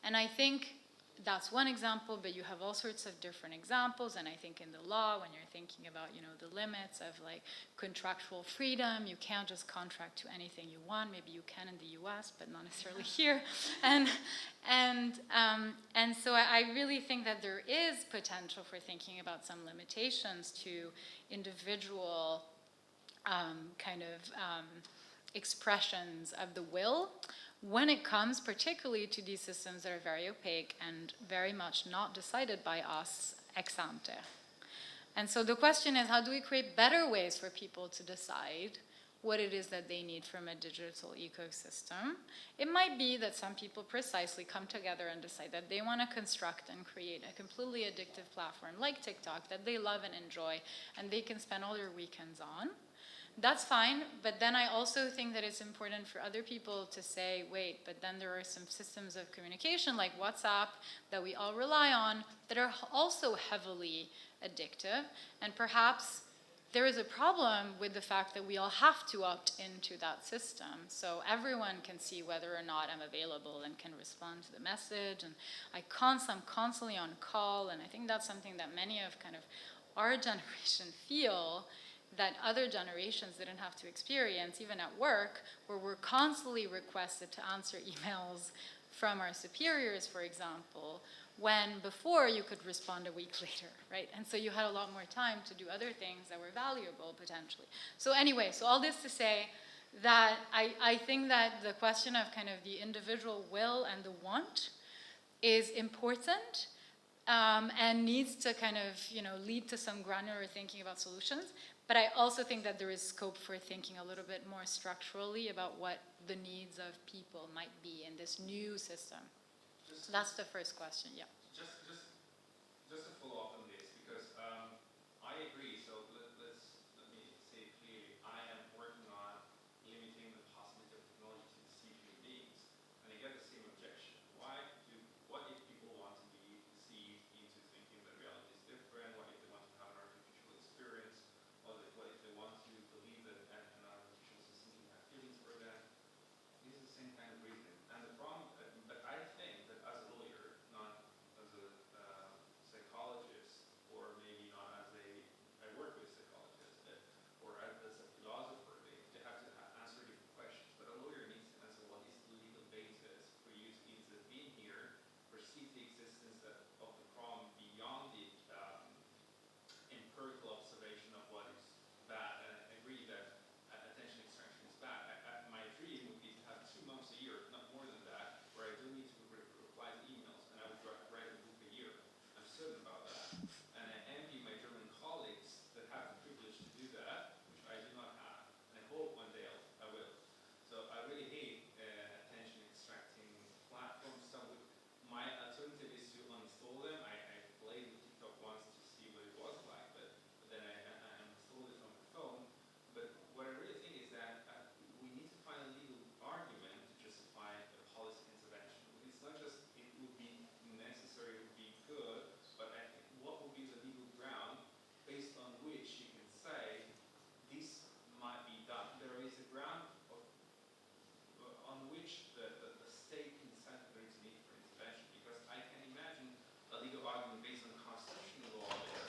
And I think that's one example, but you have all sorts of different examples. And I think in the law, when you're thinking about, the limits of like contractual freedom, you can't just contract to anything you want. Maybe you can in the US, but not necessarily here. And so I really think that there is potential for thinking about some limitations to individual expressions of the will when it comes particularly to these systems that are very opaque and very much not decided by us ex ante. And so the question is, how do we create better ways for people to decide what it is that they need from a digital ecosystem? It might be that some people precisely come together and decide that they want to construct and create a completely addictive platform like TikTok that they love and enjoy and they can spend all their weekends on. That's fine, but then I also think that it's important for other people to say, wait, but then there are some systems of communication like WhatsApp that we all rely on that are also heavily addictive, and perhaps there is a problem with the fact that we all have to opt into that system. So everyone can see whether or not I'm available and can respond to the message, and I'm constantly on call, and I think that's something that many of kind of our generation feel that other generations didn't have to experience, even at work, where we're constantly requested to answer emails from our superiors, for example, when before you could respond a week later, right? And so you had a lot more time to do other things that were valuable, potentially. So anyway, so all this to say that I think that the question of kind of the individual will and the want is important, and needs to kind of, lead to some granular thinking about solutions. But I also think that there is scope for thinking a little bit more structurally about what the needs of people might be in this new system. So that's the first question, yeah. Just to follow up on this, because I agree. So let me say it clearly. I am working on limiting the possibility of technology to deceive human beings, and I get the same objection. What if people want to be deceived into thinking that reality is different? What if they want to have an artificial experience? What if they want to believe that an artificial system can have feelings for them? This is the same kind of reasoning. And the problem, but I think that as a lawyer, not as a psychologist, or maybe not as I work with psychologists, or as a philosopher, they have to answer different questions. But a lawyer needs to answer what is the legal basis for you to intervene here, perceive the existence of the problem beyond the empirical observation of what is bad. And I agree that attention extraction is bad. My dream would be to have 2 months a year, not more than that, where I don't need to reply to emails, and I would write a book a year. I'm certain about that. And I envy my German colleagues that have the privilege to do that, which I do not have. And I hope one day I will. So I really hate attention extracting platforms. My alternative is to uninstall them. I played with TikTok once to see what it was like, but then I installed it on my phone. But what I really think is that we need to find a legal argument to justify a policy intervention. It's not just it would be necessary, it would be good, but I think what would be the legal ground based on which you can say this might be done. There is a ground on which the state can decide that there is a need for intervention, because I can imagine a legal argument based on constitutional law there,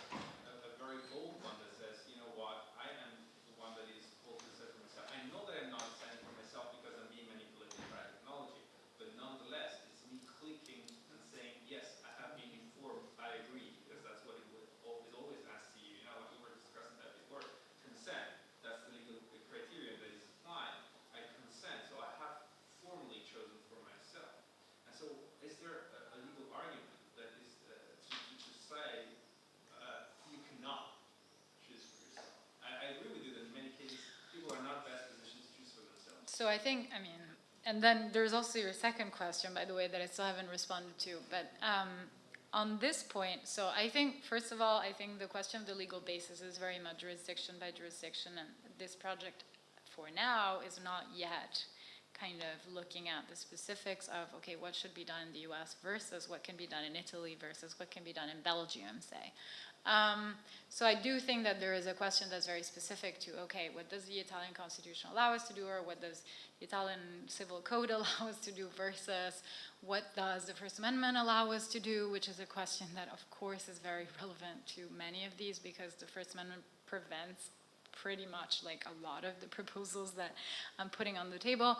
a very bold one that says, you know what, I am the one that is called to decide for myself. I know that I'm not deciding for myself because I'm being manipulated by technology, but nonetheless, it's me clicking and saying, yes, I have been informed, I agree, because that's what it is always asked to you. You know, like we were discussing that before. Consent, that's the legal criteria that is applied. I consent, so I have formally chosen for myself. And so, is there a legal argument that is to say you cannot choose for yourself? I agree with you that in many cases people are not best positioned to choose for themselves. So I think, and then there's also your second question, by the way, that I still haven't responded to. But on this point, so I think, first of all, I think the question of the legal basis is very much jurisdiction by jurisdiction, and this project for now is not yet kind of looking at the specifics of, okay, what should be done in the US versus what can be done in Italy versus what can be done in Belgium, say. So I do think that there is a question that's very specific to, okay, what does the Italian Constitution allow us to do, or what does the Italian Civil Code allow us to do, versus what does the First Amendment allow us to do, which is a question that, of course, is very relevant to many of these, because the First Amendment prevents pretty much like a lot of the proposals that I'm putting on the table.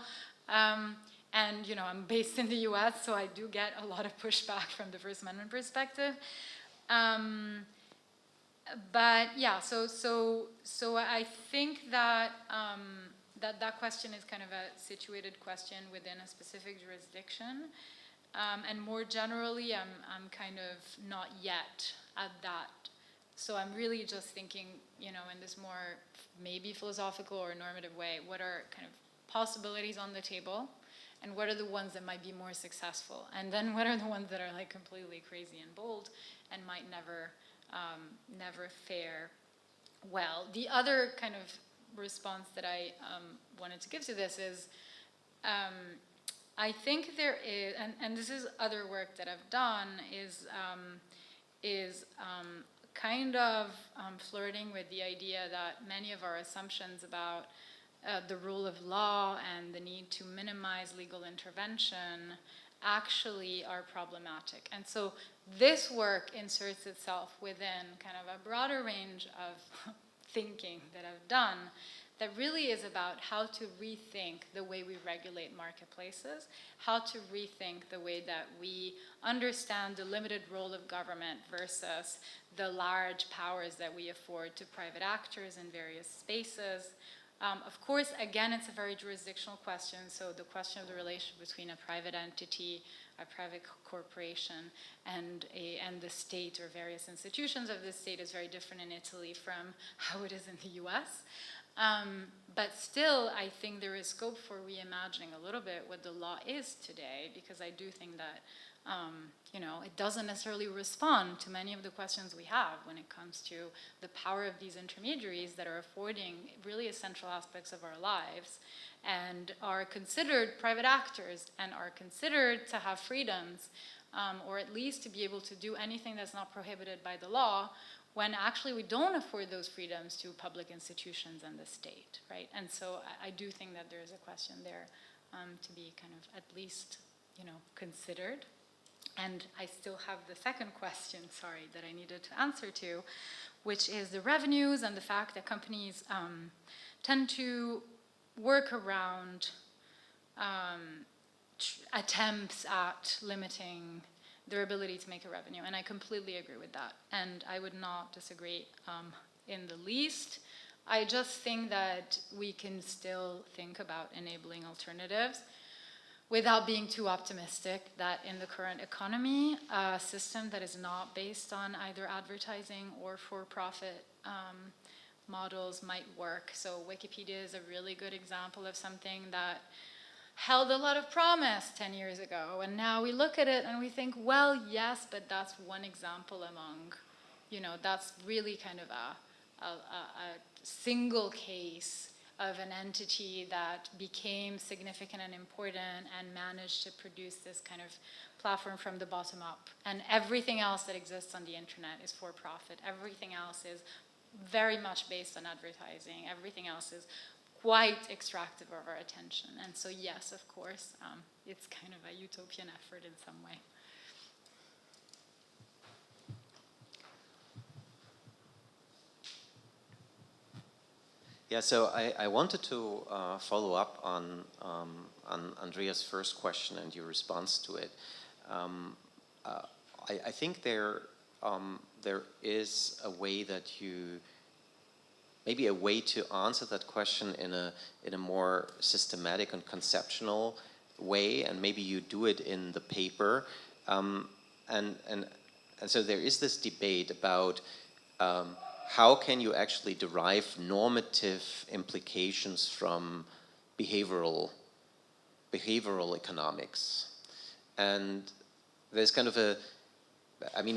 And, I'm based in the US, so I do get a lot of pushback from the First Amendment perspective. But yeah, so I think that that question is kind of a situated question within a specific jurisdiction, and more generally, I'm kind of not yet at that. So I'm really just thinking, in this more maybe philosophical or normative way, what are kind of possibilities on the table, and what are the ones that might be more successful, and then what are the ones that are like completely crazy and bold and might never fare well. The other kind of response that I wanted to give to this is, I think there is, and this is other work that I've done, is kind of flirting with the idea that many of our assumptions about the rule of law and the need to minimize legal intervention actually are problematic. And so this work inserts itself within kind of a broader range of thinking that I've done that really is about how to rethink the way we regulate marketplaces, how to rethink the way that we understand the limited role of government versus the large powers that we afford to private actors in various spaces. Of course, again, it's a very jurisdictional question, so the question of the relation between a private entity, a private corporation, and the state or various institutions of the state is very different in Italy from how it is in the US. But still, I think there is scope for reimagining a little bit what the law is today, because I do think that it doesn't necessarily respond to many of the questions we have when it comes to the power of these intermediaries that are affording really essential aspects of our lives and are considered private actors and are considered to have freedoms, or at least to be able to do anything that's not prohibited by the law, when actually we don't afford those freedoms to public institutions and the state, right? And so I do think that there is a question there to be kind of at least, considered. And I still have the second question, sorry, that I needed to answer to, which is the revenues and the fact that companies tend to work around attempts at limiting their ability to make a revenue. And I completely agree with that. And I would not disagree in the least. I just think that we can still think about enabling alternatives without being too optimistic that in the current economy, a system that is not based on either advertising or for-profit models might work. So Wikipedia is a really good example of something that held a lot of promise 10 years ago. And now we look at it and we think, well, yes, but that's one example among, that's really kind of a single case of an entity that became significant and important and managed to produce this kind of platform from the bottom up. And everything else that exists on the internet is for profit. Everything else is very much based on advertising. Everything else is quite extractive of our attention. And so yes, of course, it's kind of a utopian effort in some way. Yeah, so I wanted to follow up on Andrea's first question and your response to it. I think there is a way that maybe a way to answer that question in a more systematic and conceptual way, and maybe you do it in the paper. And so there is this debate about how can you actually derive normative implications from behavioral economics? And there's kind of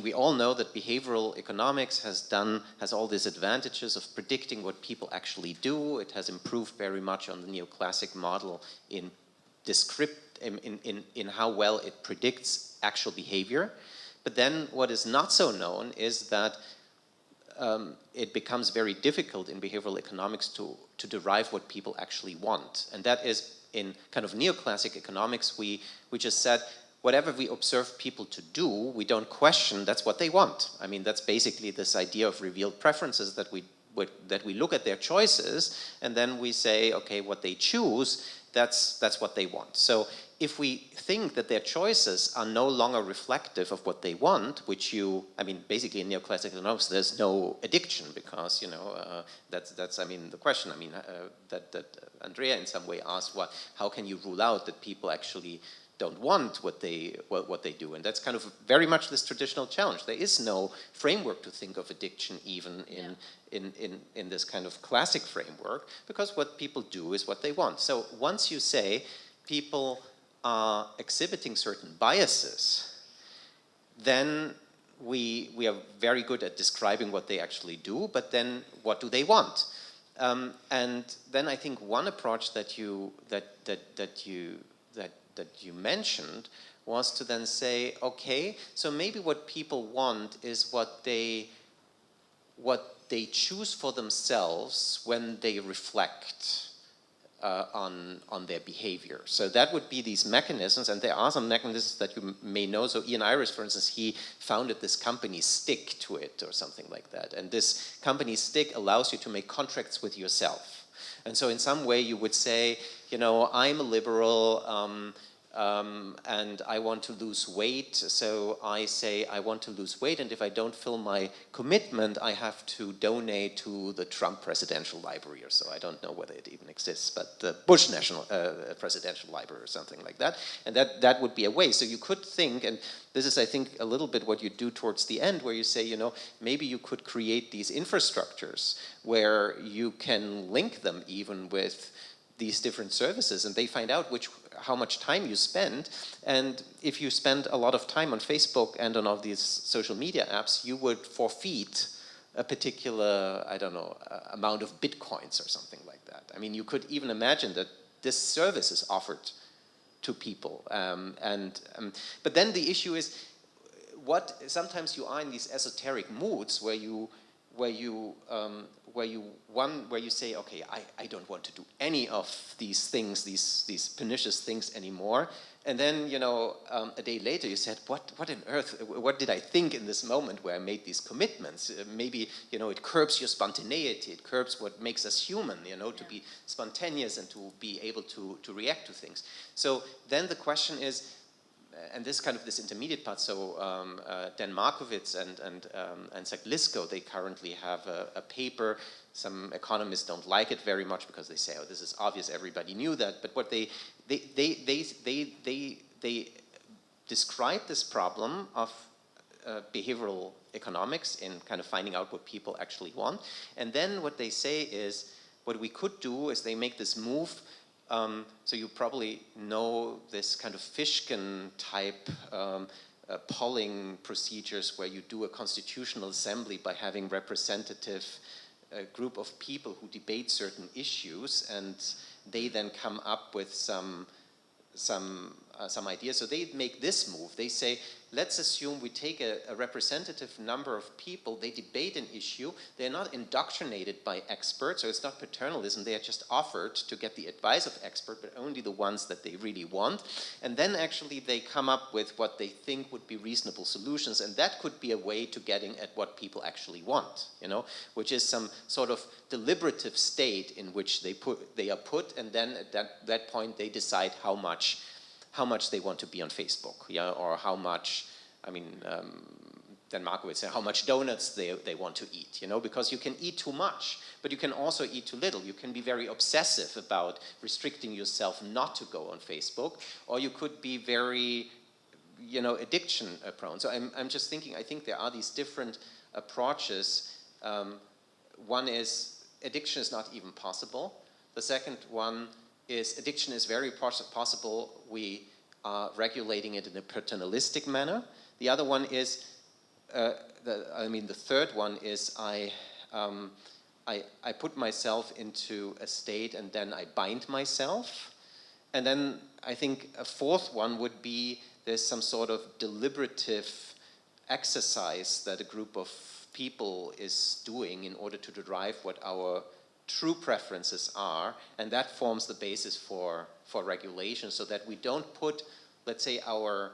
we all know that behavioral economics has all these advantages of predicting what people actually do. It has improved very much on the neoclassic model in how well it predicts actual behavior. But then what is not so known is that it becomes very difficult in behavioral economics to derive what people actually want. And that is, in kind of neoclassic economics, we just said, whatever we observe people to do, we don't question, that's what they want. I mean, that's basically this idea of revealed preferences, that we look at their choices and then we say, okay, what they choose, that's what they want. So if we think that their choices are no longer reflective of what they want, basically in neoclassic economics, there's no addiction, because, that's the question, that Andrea in some way asked, how can you rule out that people actually don't want what they do? And that's kind of very much this traditional challenge. There is no framework to think of addiction even in this kind of classic framework, because what people do is what they want. So once you say people are exhibiting certain biases, then we are very good at describing what they actually do, but then what do they want? And then I think one approach that you mentioned was to then say, okay, so maybe what people want is what they choose for themselves when they reflect on their behavior. So that would be these mechanisms, and there are some mechanisms that you may know. So Ian Iris, for instance, he founded this company, Stick to It, or something like that. And this company, Stick, allows you to make contracts with yourself. And so in some way you would say, you know, I'm a liberal, and I want to lose weight, so I say I want to lose weight, and if I don't fill my commitment, I have to donate to the Trump Presidential Library or so. I don't know whether it even exists, but the Bush National Presidential Library or something like that. And that would be a way. So you could think, and this is, I think, a little bit what you do towards the end, where you say, you know, maybe you could create these infrastructures where you can link them even with these different services, and they find out how much time you spend. And if you spend a lot of time on Facebook and on all these social media apps, you would forfeit a particular, I don't know, amount of bitcoins or something like that. I mean, you could even imagine that this service is offered to people. But then the issue is, sometimes you are in these esoteric moods where you say, okay, I don't want to do any of these things, these pernicious things anymore. And then, you know, a day later you said, what on earth, what did I think in this moment where I made these commitments? Maybe, you know, it curbs your spontaneity, it curbs what makes us human, you know, to be spontaneous and to be able to react to things. So then the question is, and this kind of this intermediate part, so Dan Markowitz and Zaglisko, they currently have a paper. Some economists don't like it very much because they say, oh, this is obvious, everybody knew that. But what they describe this problem of behavioral economics in kind of finding out what people actually want. And then what they say is, what we could do is they make this move. So you probably know this kind of Fishkin type polling procedures where you do a constitutional assembly by having representative group of people who debate certain issues, and they then come up with some ideas. So they make this move. They say, let's assume we take a representative number of people, they debate an issue, they're not indoctrinated by experts, so it's not paternalism, they are just offered to get the advice of experts, but only the ones that they really want. And then actually they come up with what they think would be reasonable solutions, and that could be a way to getting at what people actually want, you know, which is some sort of deliberative state in which they are put, and then at that point they decide how much they want to be on Facebook, yeah, or how much, I mean, Dan Markowitz said how much donuts they want to eat, you know, because you can eat too much, but you can also eat too little. You can be very obsessive about restricting yourself not to go on Facebook, or you could be very, you know, addiction prone. So I'm just thinking, I think there are these different approaches. One is addiction is not even possible. The second one is addiction is very possible. We are regulating it in a paternalistic manner. The other one is, the third one is I put myself into a state and then I bind myself. And then I think a fourth one would be there's some sort of deliberative exercise that a group of people is doing in order to derive what our true preferences are, and that forms the basis for regulation, so that we don't put, let's say, I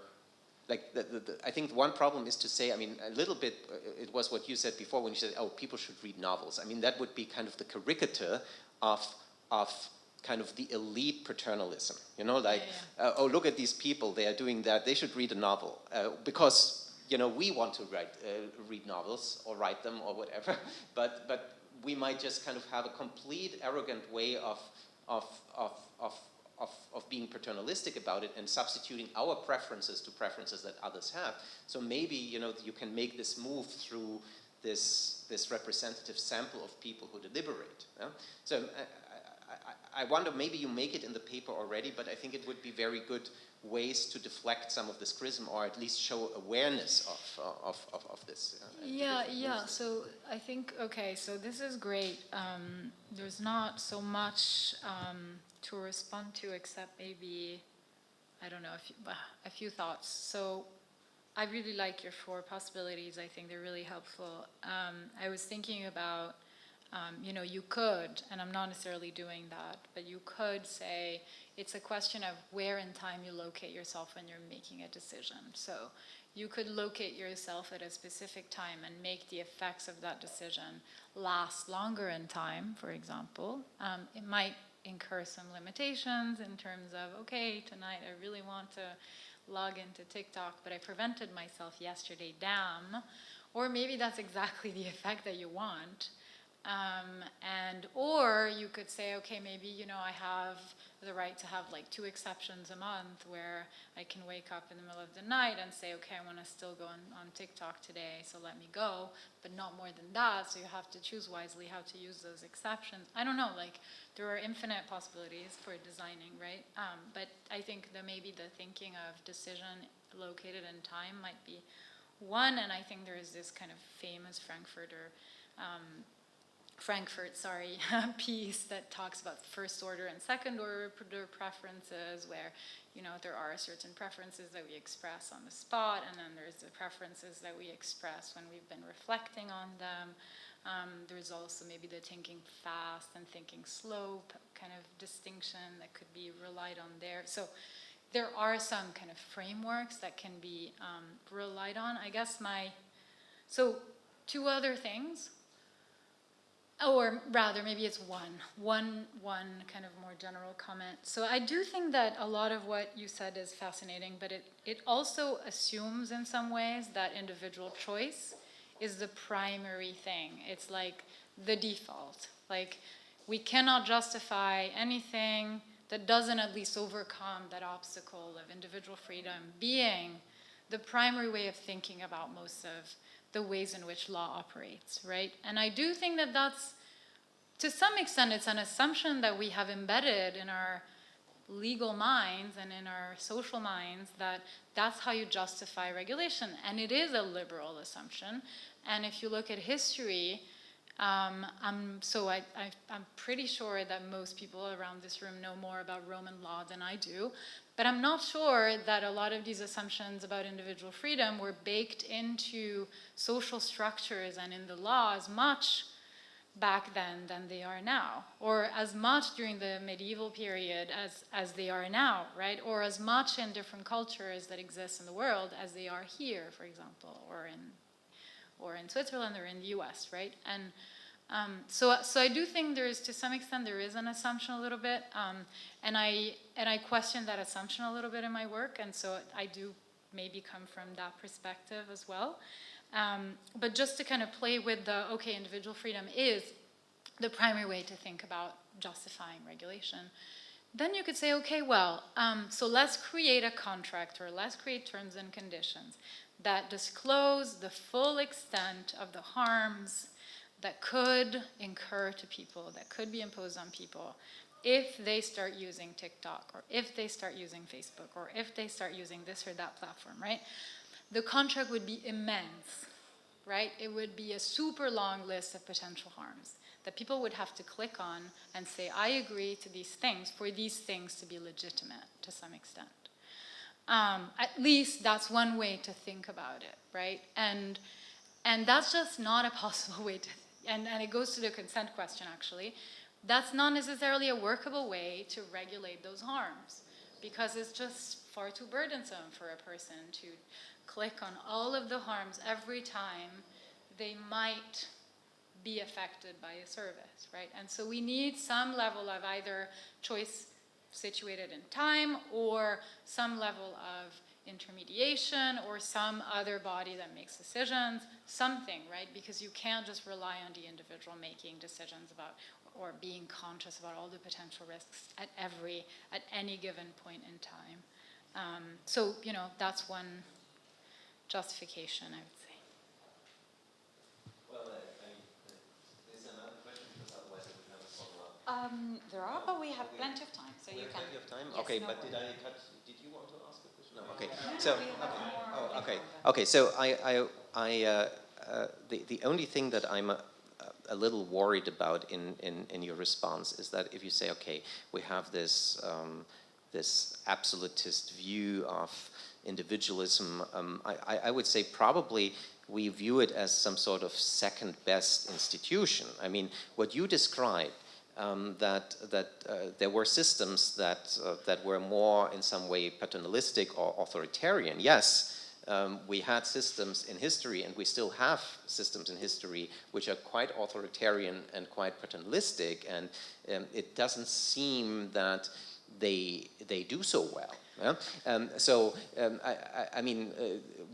think one problem is to say, I mean, a little bit, it was what you said before when you said, oh, people should read novels. I mean, that would be kind of the caricature of kind of the elite paternalism, you know, like, oh, look at these people, they are doing that, they should read a novel, because, you know, we want to read novels or write them or whatever, but we might just kind of have a complete arrogant way of being paternalistic about it and substituting our preferences to preferences that others have. So maybe, you know, you can make this move through this representative sample of people who deliberate. Yeah? So I wonder, maybe you make it in the paper already, but I think it would be very good ways to deflect some of this schism, or at least show awareness of this. Yeah. So I think, okay, so this is great. There's not so much to respond to, except maybe, I don't know, a few thoughts. So I really like your 4 possibilities. I think they're really helpful. I was thinking about You could, and I'm not necessarily doing that, but you could say it's a question of where in time you locate yourself when you're making a decision. So you could locate yourself at a specific time and make the effects of that decision last longer in time, for example. It might incur some limitations in terms of, okay, tonight I really want to log into TikTok, but I prevented myself yesterday, damn. Or maybe that's exactly the effect that you want. Or you could say, okay, maybe, I have the right to have like 2 exceptions a month where I can wake up in the middle of the night and say, okay, I want to still go on TikTok today, so let me go, but not more than that. So you have to choose wisely how to use those exceptions. I don't know, like there are infinite possibilities for designing, right? But I think that maybe the thinking of decision located in time might be one, and I think there is this kind of famous Frankfurt piece that talks about first order and second order preferences, where there are certain preferences that we express on the spot, and then there's the preferences that we express when we've been reflecting on them. There's also maybe the thinking fast and thinking slow kind of distinction that could be relied on there. So there are some kind of frameworks that can be relied on. I guess so 2 other things. Or rather, maybe it's one kind of more general comment. So I do think that a lot of what you said is fascinating, but it also assumes in some ways that individual choice is the primary thing. It's like the default. Like we cannot justify anything that doesn't at least overcome that obstacle of individual freedom being the primary way of thinking about most of the ways in which law operates, right? And I do think that that's, to some extent, it's an assumption that we have embedded in our legal minds and in our social minds, that that's how you justify regulation. And it is a liberal assumption. And if you look at history, I'm pretty sure that most people around this room know more about Roman law than I do. But I'm not sure that a lot of these assumptions about individual freedom were baked into social structures and in the law as much back then than they are now, or as much during the medieval period as they are now, right? Or as much in different cultures that exist in the world as they are here, for example, or in Switzerland or in the US, right? And so I do think there is, to some extent, there is an assumption a little bit, and I question that assumption a little bit in my work, and so I do maybe come from that perspective as well. But just to kind of play with individual freedom is the primary way to think about justifying regulation. Then you could say, okay, well, so let's create a contract, or let's create terms and conditions that disclose the full extent of the harms that could incur to people, that could be imposed on people if they start using TikTok, or if they start using Facebook, or if they start using this or that platform, right? The contract would be immense, right? It would be a super long list of potential harms that people would have to click on and say, I agree to these things for these things to be legitimate to some extent. At least that's one way to think about it, right? And that's just not a possible way to, and it goes to the consent question actually. That's not necessarily a workable way to regulate those harms, because it's just far too burdensome for a person to click on all of the harms every time they might be affected by a service, right? And so we need some level of either choice situated in time, or some level of intermediation, or some other body that makes decisions, something, right? Because you can't just rely on the individual making decisions about, or being conscious about all the potential risks at any given point in time. So, that's one justification, I would say. Well, is there another question? Because otherwise I would have a follow-up. There are, but we have plenty of time, so you can. Plenty of time? Yes, okay, no but worries. did you want to ask a question? No, okay. No, So, we have more okay. info. Okay, so the only thing that I'm a little worried about in your response is that if you say, okay, we have this this absolutist view of individualism, I would say probably we view it as some sort of second best institution. I mean, what you described, that there were systems that were more in some way paternalistic or authoritarian. Yes, we had systems in history, and we still have systems in history which are quite authoritarian and quite paternalistic, and it doesn't seem that they do so well. Yeah? I mean,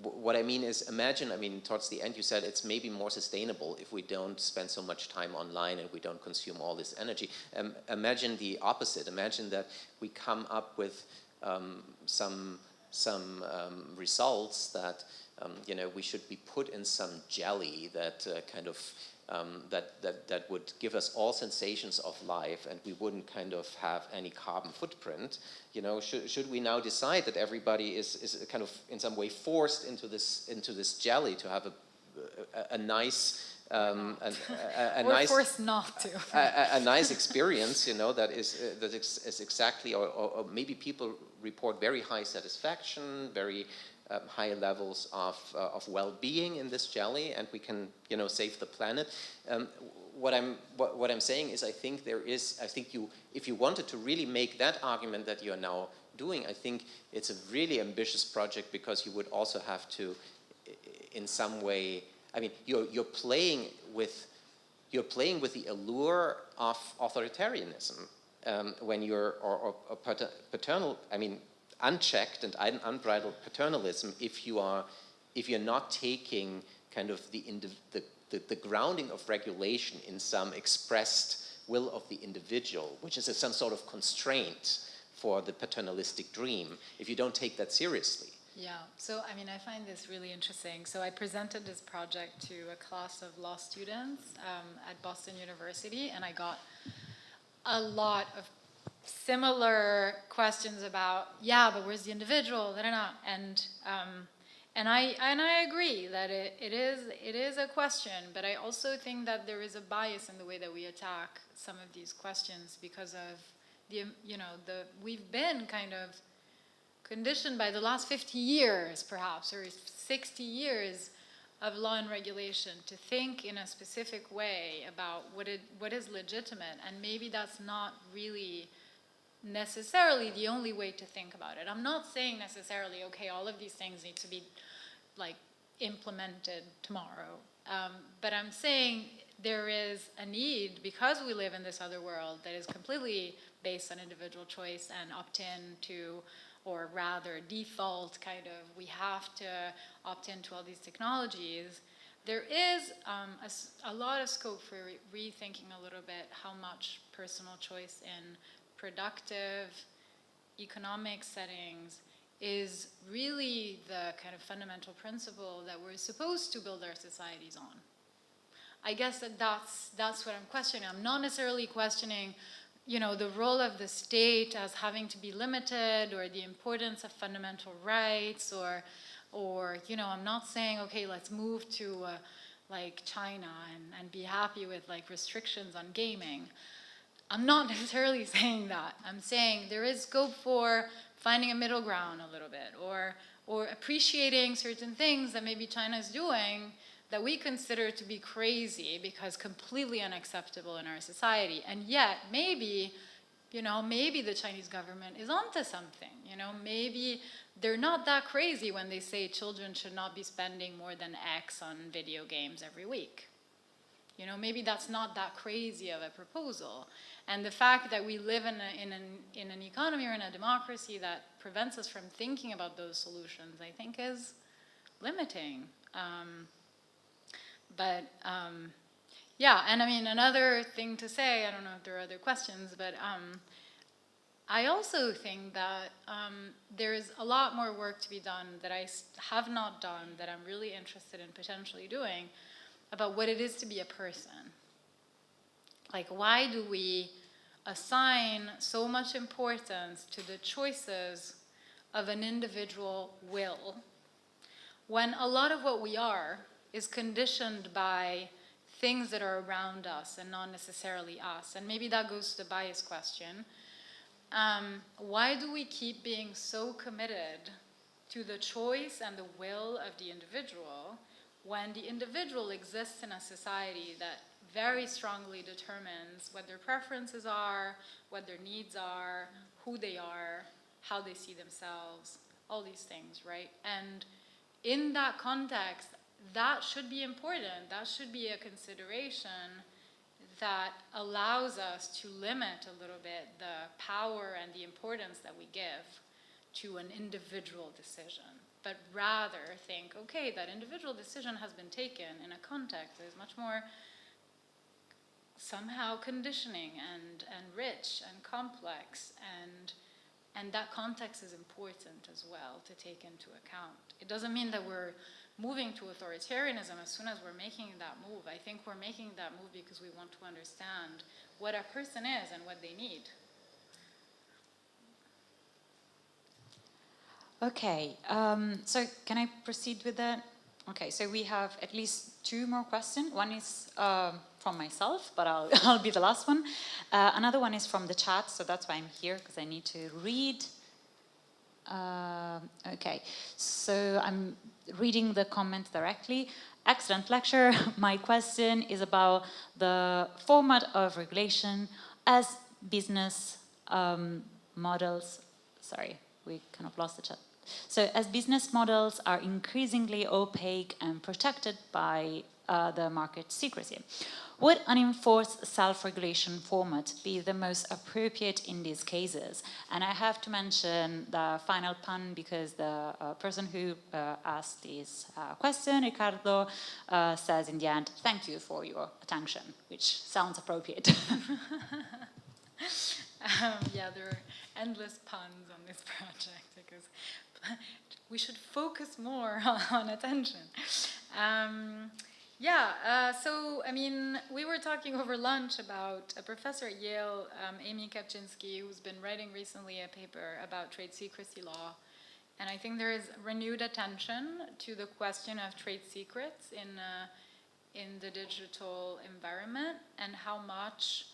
what I mean is, imagine, I mean, towards the end you said it's maybe more sustainable if we don't spend so much time online and we don't consume all this energy. Imagine the opposite. Imagine that we come up with some results that we should be put in some jelly that kind of that would give us all sensations of life, and we wouldn't kind of have any carbon footprint. Should we now decide that everybody is kind of in some way forced into this jelly to have a nice forced not to a nice experience, that is exactly, or maybe people report very high satisfaction, very high levels of well-being in this jelly, and we can save the planet. What I'm saying is, I think if you wanted to really make that argument that you are now doing, I think it's a really ambitious project, because you would also have to, in some way, I mean, you're playing with the allure of authoritarianism when you're or paternal. I mean, unchecked and unbridled paternalism. If you're not taking kind of the grounding of regulation in some expressed will of the individual, which is some sort of constraint for the paternalistic dream, if you don't take that seriously. Yeah, so I mean, I find this really interesting. So I presented this project to a class of law students at Boston University, and I got a lot of similar questions about, yeah, but where's the individual? And I agree that it is a question, but I also think that there is a bias in the way that we attack some of these questions, because of we've been kind of conditioned by the last 50 years, perhaps, or 60 years of law and regulation to think in a specific way about what is legitimate, and maybe that's not really necessarily the only way to think about it. I'm not saying necessarily, okay, all of these things need to be like implemented tomorrow, but I'm saying there is a need, because we live in this other world that is completely based on individual choice and opt-in to, or rather default kind of, we have to opt into all these technologies. There is a lot of scope for rethinking a little bit how much personal choice in productive economic settings is really the kind of fundamental principle that we're supposed to build our societies on. I guess that's what I'm questioning. I'm not necessarily questioning the role of the state as having to be limited, or the importance of fundamental rights, or I'm not saying, okay, let's move to like China and be happy with like restrictions on gaming. I'm not necessarily saying that. I'm saying there is scope for finding a middle ground a little bit, or appreciating certain things that maybe China is doing that we consider to be crazy because completely unacceptable in our society. And yet, maybe the Chinese government is onto something. Maybe they're not that crazy when they say children should not be spending more than X on video games every week. Maybe that's not that crazy of a proposal. And the fact that we live in an economy or in a democracy that prevents us from thinking about those solutions, I think, is limiting. Yeah, and I mean, another thing to say, I don't know if there are other questions, but I also think that there's a lot more work to be done that I have not done, that I'm really interested in potentially doing, about what it is to be a person. Like, why do we assign so much importance to the choices of an individual will, when a lot of what we are is conditioned by things that are around us and not necessarily us? And maybe that goes to the bias question. Why do we keep being so committed to the choice and the will of the individual, when the individual exists in a society that very strongly determines what their preferences are, what their needs are, who they are, how they see themselves, all these things, right? And in that context, that should be important. That should be a consideration that allows us to limit a little bit the power and the importance that we give to an individual decision, but rather think, okay, that individual decision has been taken in a context that is much more somehow conditioning and rich and complex, and that context is important as well to take into account. It doesn't mean that we're moving to authoritarianism as soon as we're making that move. I think we're making that move because we want to understand what a person is and what they need. Okay, so can I proceed with that? Okay, so we have at least 2 more questions. One is from myself, but I'll be the last one. Another one is from the chat, so that's why I'm here, because I need to read. Okay, so I'm reading the comment directly. Excellent lecture. My question is about the format of regulation as business models. Sorry, we kind of lost the chat. So as business models are increasingly opaque and protected by the market secrecy, would an enforced self-regulation format be the most appropriate in these cases? And I have to mention the final pun because the person who asked this question, Ricardo, says in the end, "Thank you for your attention," which sounds appropriate. Yeah, there are endless puns on this project because we should focus more on attention. So, I mean, we were talking over lunch about a professor at Yale, Amy Kapczynski, who's been writing recently a paper about trade secrecy law. And I think there is renewed attention to the question of trade secrets in the digital environment, and how much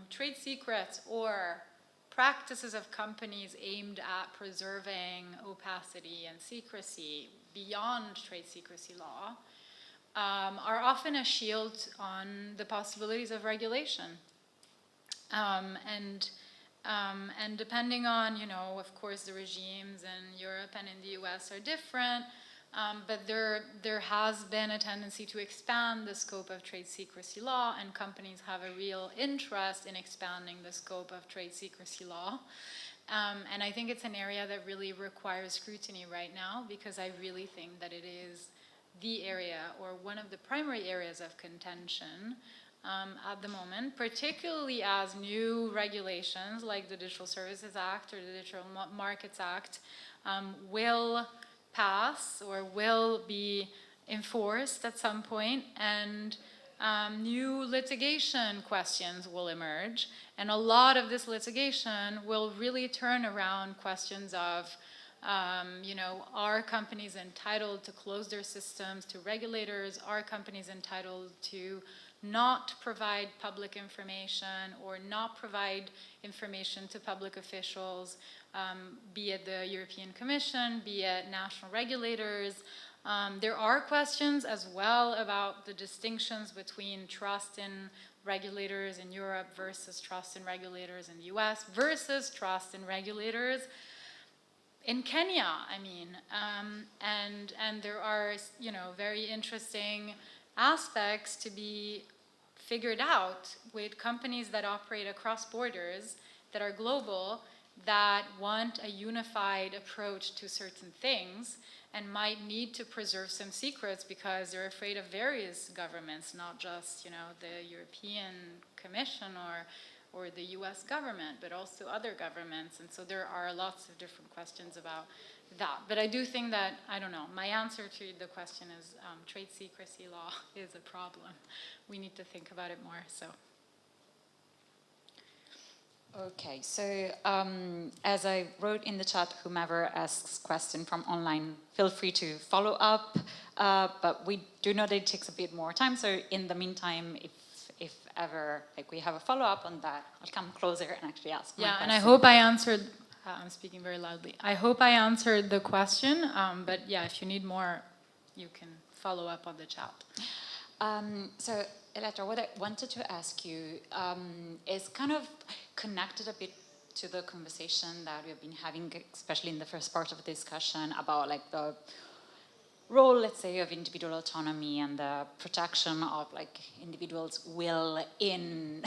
trade secrets or practices of companies aimed at preserving opacity and secrecy beyond trade secrecy law are often a shield on the possibilities of regulation. And depending on, of course, the regimes in Europe and in the US are different, but there has been a tendency to expand the scope of trade secrecy law, and companies have a real interest in expanding the scope of trade secrecy law. And I think it's an area that really requires scrutiny right now, because I really think that it is the area, or one of the primary areas of contention at the moment, particularly as new regulations like the Digital Services Act or the Digital Markets Act will pass or will be enforced at some point, and new litigation questions will emerge. And a lot of this litigation will really turn around questions of are companies entitled to close their systems to regulators? Are companies entitled to not provide public information or not provide information to public officials, be it the European Commission, be it national regulators? There are questions as well about the distinctions between trust in regulators in Europe versus trust in regulators in the US versus trust in regulators in Kenya, I mean, and there are, very interesting aspects to be figured out with companies that operate across borders, that are global, that want a unified approach to certain things, and might need to preserve some secrets because they're afraid of various governments, not just, the European Commission or the US government, but also other governments. And so there are lots of different questions about that. But I do think that, my answer to the question is trade secrecy law is a problem. We need to think about it more, so. Okay, so as I wrote in the chat, whomever asks question from online, feel free to follow up, but we do know that it takes a bit more time. So in the meantime, if ever we have a follow-up on that, I'll come closer and actually ask my question. And I hope I answered I'm speaking very loudly. I hope I answered the question, but yeah, if you need more, you can follow up on the chat. So, Elettra, what I wanted to ask you is kind of connected a bit to the conversation that we've been having, especially in the first part of the discussion, about like the role, let's say, of individual autonomy and the protection of like individuals' will in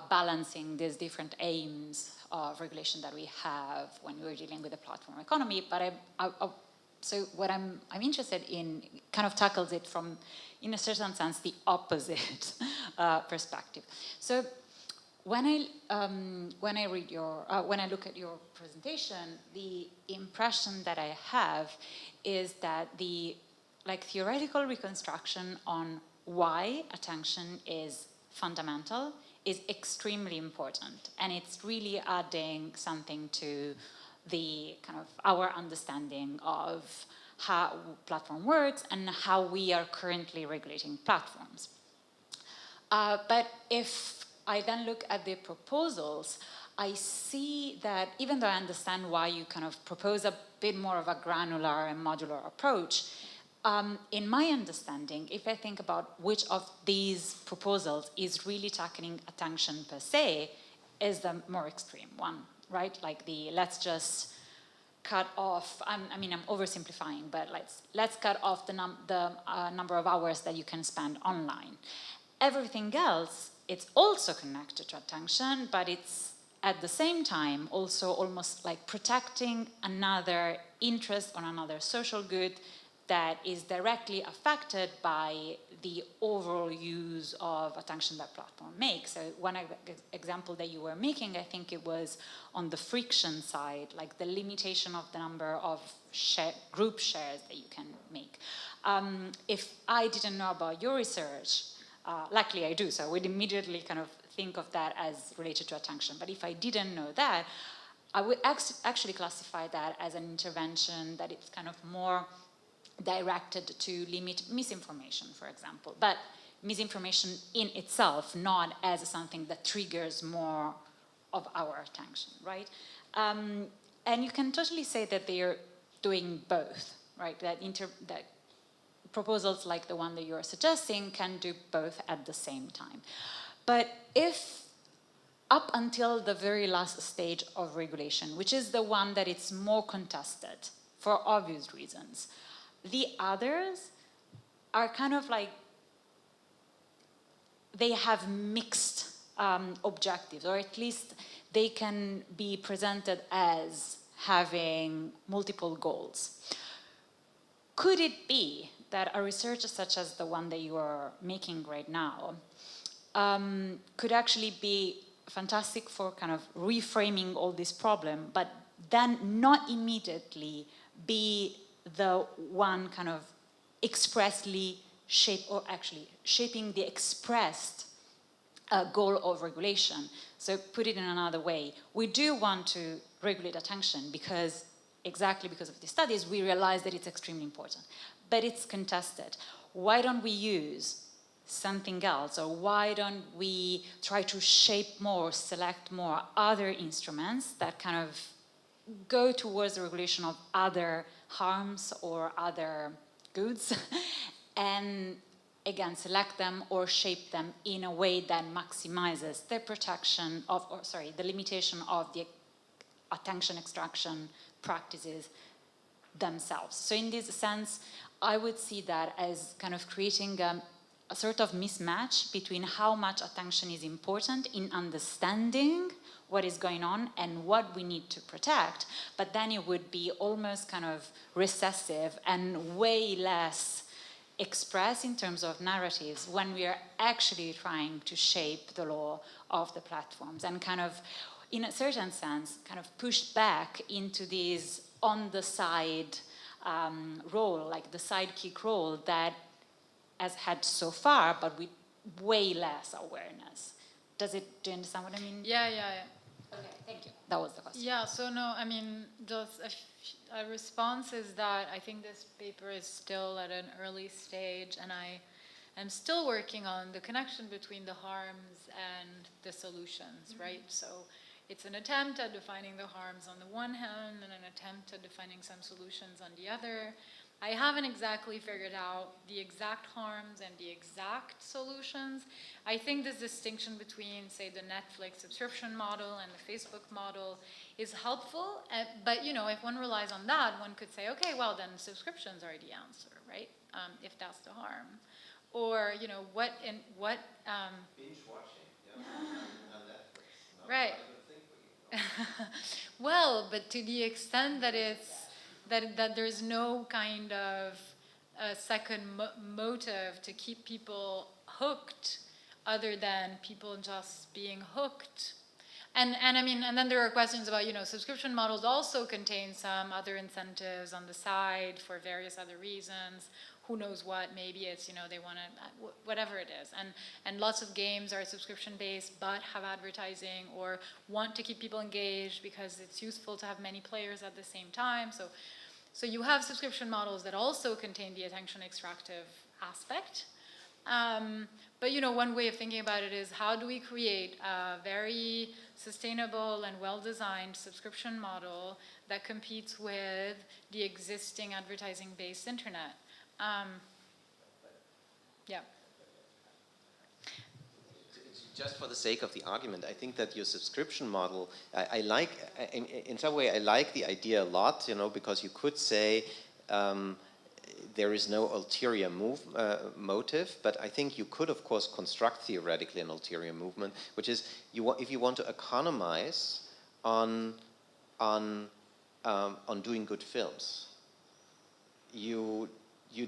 balancing these different aims of regulation that we have when we're dealing with the platform economy. But so what I'm interested in kind of tackles it from, in a certain sense, the opposite perspective. So when I read your, when I look at your presentation, the impression that I have is that the like theoretical reconstruction on why attention is fundamental is extremely important, and it's really adding something to the kind of our understanding of how platform works and how we are currently regulating platforms. But if I then look at the proposals, I see that even though I understand why you kind of propose a bit more of a granular and modular approach, in my understanding, if I think about which of these proposals is really tackling attention per se, is the more extreme one, right? Like the let's just cut off, I'm oversimplifying, but let's cut off the number of hours that you can spend online. Everything else, it's also connected to attention, but it's at the same time also almost like protecting another interest or another social good that is directly affected by the overall use of attention that platform makes. So one example that you were making, I think it was on the friction side, like the limitation of the number of group shares that you can make. If I didn't know about your research, luckily I do, so I would immediately kind of think of that as related to attention. But if I didn't know that, I would actually classify that as an intervention that it's kind of more directed to limit misinformation, for example. But misinformation in itself, not as something that triggers more of our attention, right? And you can totally say that they are doing both, right? That proposals like the one that you're suggesting can do both at the same time. But if up until the very last stage of regulation, which is the one that it's more contested for obvious reasons, the others are kind of like, they have mixed objectives, or at least they can be presented as having multiple goals. Could it be that a research such as the one that you are making right now could actually be fantastic for kind of reframing all this problem, but then not immediately be the one kind of expressly shaping the expressed goal of regulation? So put it in another way, we do want to regulate attention exactly because of the studies, we realize that it's extremely important, but it's contested. Why don't we use something else, or why don't we try to shape more, select more other instruments that kind of go towards the regulation of other harms or other goods, and again, select them or shape them in a way that maximizes the protection of, the limitation of the attention extraction practices themselves. So in this sense, I would see that as kind of creating a sort of mismatch between how much attention is important in understanding what is going on and what we need to protect, but then it would be almost kind of recessive and way less expressed in terms of narratives when we are actually trying to shape the law of the platforms and kind of, in a certain sense, kind of push back into this on-the-side role, like the sidekick role that has had so far, but with way less awareness. Do you understand what I mean? Yeah. Okay, thank you. That was the question. Yeah, so no, I mean, just a response is that I think this paper is still at an early stage, and I am still working on the connection between the harms and the solutions, right? So it's an attempt at defining the harms on the one hand and an attempt at defining some solutions on the other. I haven't exactly figured out the exact harms and the exact solutions. I think this distinction between, say, the Netflix subscription model and the Facebook model is helpful, but if one relies on that, one could say, okay, well then subscriptions are the answer, right? If that's the harm. Or, what binge watching, on Netflix. Right. Well, but to the extent that that there's no kind of second motive to keep people hooked other than people just being hooked. And then there are questions about, subscription models also contain some other incentives on the side for various other reasons. Who knows what? Maybe it's, they want to, whatever it is. And lots of games are subscription-based but have advertising or want to keep people engaged because it's useful to have many players at the same time. So you have subscription models that also contain the attention extractive aspect. But one way of thinking about it is, how do we create a very sustainable and well-designed subscription model that competes with the existing advertising-based internet? Yeah. Just for the sake of the argument, I think that your subscription model, I like, in some way I like the idea a lot, because you could say there is no ulterior motive, but I think you could, of course, construct theoretically an ulterior movement, which is if you want to economize on doing good films, you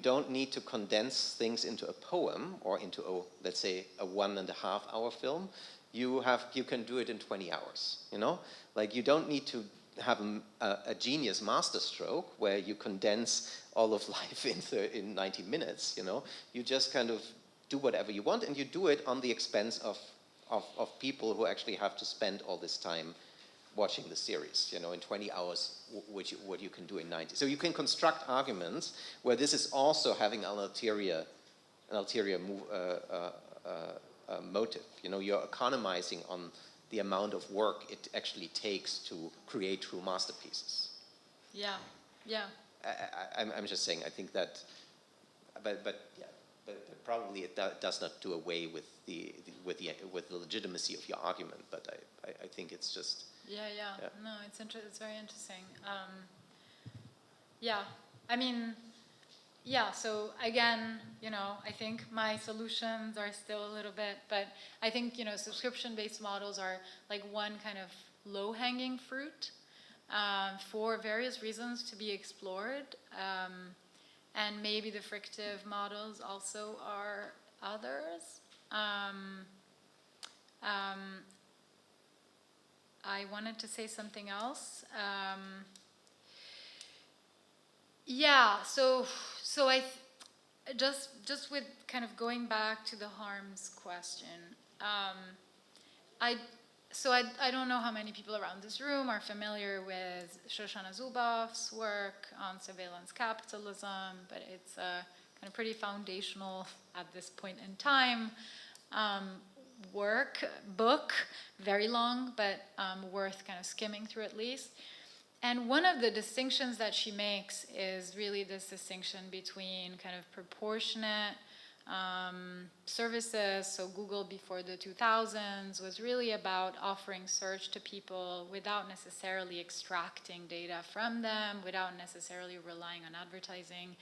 don't need to condense things into a poem or into let's say a 1.5 hour film. You can do it in 20 hours. Like, you don't need to have a genius masterstroke where you condense all of life in 90 minutes. You just kind of do whatever you want, and you do it on the expense of people who actually have to spend all this time watching the series, in 20 hours, what you can do in 90. So you can construct arguments where this is also having an ulterior motive. You're economizing on the amount of work it actually takes to create true masterpieces. Yeah. I'm just saying, I think that, but probably it does not do away with the legitimacy of your argument. But I think it's just. Yeah. No, it's very interesting. So again, I think my solutions are still a little bit, but I think, subscription-based models are like one kind of low-hanging fruit for various reasons to be explored. And maybe the frictive models also are others. I wanted to say something else. So I just with kind of going back to the harms question. I don't know how many people around this room are familiar with Shoshana Zuboff's work on surveillance capitalism, but it's a kind of pretty foundational at this point in time book, very long, but worth kind of skimming through at least. And one of the distinctions that she makes is really this distinction between kind of proportionate services. So Google before the 2000s was really about offering search to people without necessarily extracting data from them, without necessarily relying on advertising.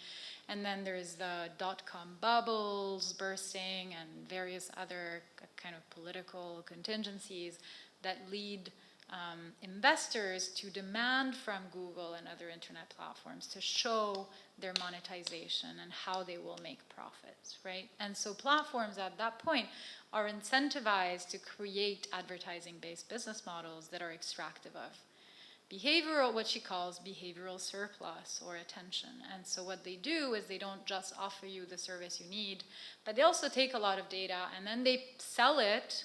And then there's the dot-com bubbles bursting and various other kind of political contingencies that lead investors to demand from Google and other internet platforms to show their monetization and how they will make profits, right? And so platforms at that point are incentivized to create advertising-based business models that are extractive of behavioral, what she calls behavioral surplus or attention. And so what they do is they don't just offer you the service you need, but they also take a lot of data and then they sell it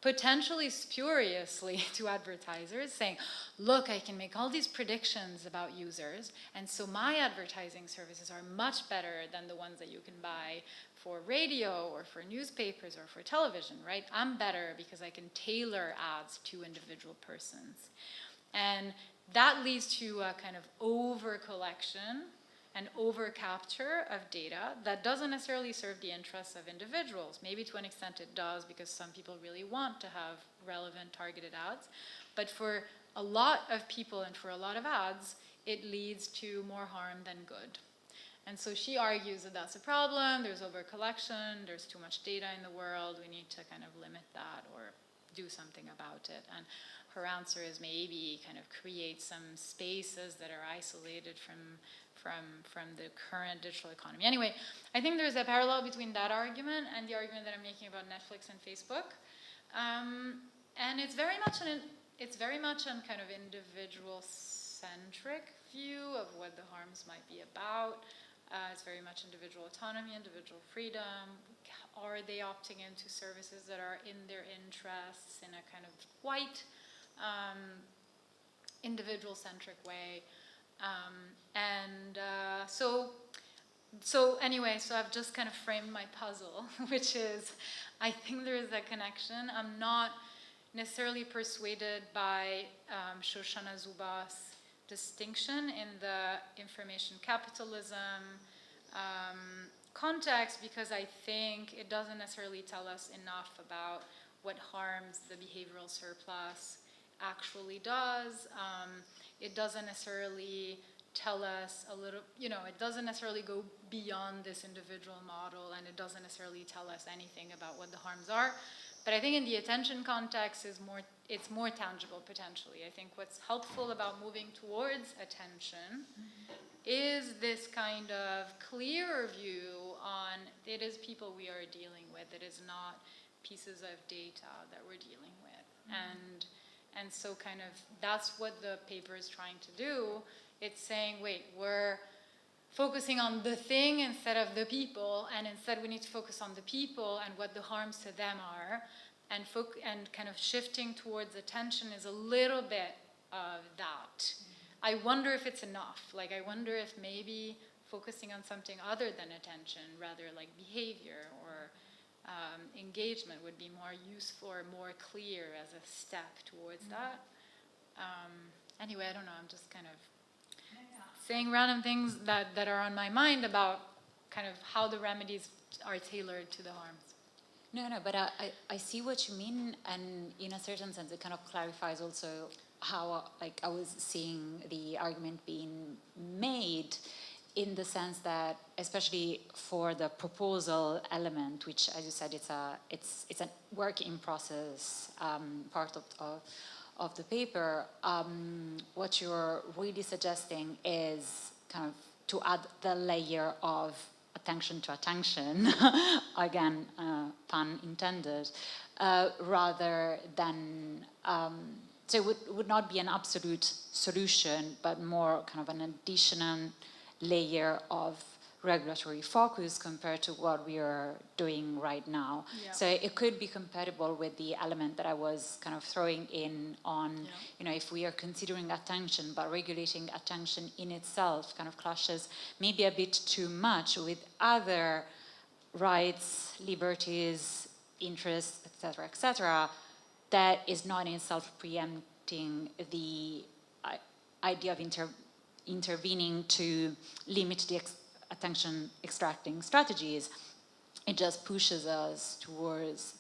potentially spuriously to advertisers, saying, look, I can make all these predictions about users, and so my advertising services are much better than the ones that you can buy for radio or for newspapers or for television, right? I'm better because I can tailor ads to individual persons. And that leads to a kind of over-collection and over-capture of data that doesn't necessarily serve the interests of individuals. Maybe to an extent it does, because some people really want to have relevant targeted ads. But for a lot of people and for a lot of ads, it leads to more harm than good. And so she argues that that's a problem. There's over-collection. There's too much data in the world. We need to kind of limit that or do something about it. And her answer is maybe kind of create some spaces that are isolated from the current digital economy. Anyway, I think there's a parallel between that argument and the argument that I'm making about Netflix and Facebook. And it's very much an kind of individual-centric view of what the harms might be about. It's very much individual autonomy, individual freedom. Are they opting into services that are in their interests in a kind of quite individual-centric way? So I've just kind of framed my puzzle, which is, I think there is a connection. I'm not necessarily persuaded by Shoshana Zuboff's distinction in the information capitalism context, because I think it doesn't necessarily tell us enough about what harms the behavioral surplus actually does. It doesn't necessarily tell us it doesn't necessarily go beyond this individual model, and it doesn't necessarily tell us anything about what the harms are. But I think in the attention context it's more tangible potentially. I think what's helpful about moving towards attention is this kind of clearer view on it is people we are dealing with, it is not pieces of data that we're dealing with. And so kind of that's what the paper is trying to do. It's saying, wait, we're focusing on the thing instead of the people, and instead we need to focus on the people and what the harms to them are, and kind of shifting towards attention is a little bit of that. I wonder if it's enough. Like, I wonder if maybe focusing on something other than attention, rather like behavior or engagement, would be more useful or more clear as a step towards that. Anyway, I don't know, I'm just kind of saying random things that are on my mind about kind of how the remedies are tailored to the harms. No, but I see what you mean, and in a certain sense it kind of clarifies also how I was seeing the argument being made, in the sense that, especially for the proposal element, which, as you said, it's a work in process part of the paper, what you're really suggesting is kind of to add the layer of attention to attention, again, pun intended, rather than, so it would not be an absolute solution, but more kind of an additional layer of regulatory focus compared to what we are doing right now. Yeah. So it could be compatible with the element that I was kind of throwing in on, if we are considering attention, but regulating attention in itself kind of clashes maybe a bit too much with other rights, liberties, interests, etc., that is not in itself preempting the idea of intervening to limit the attention extracting strategies. It just pushes us towards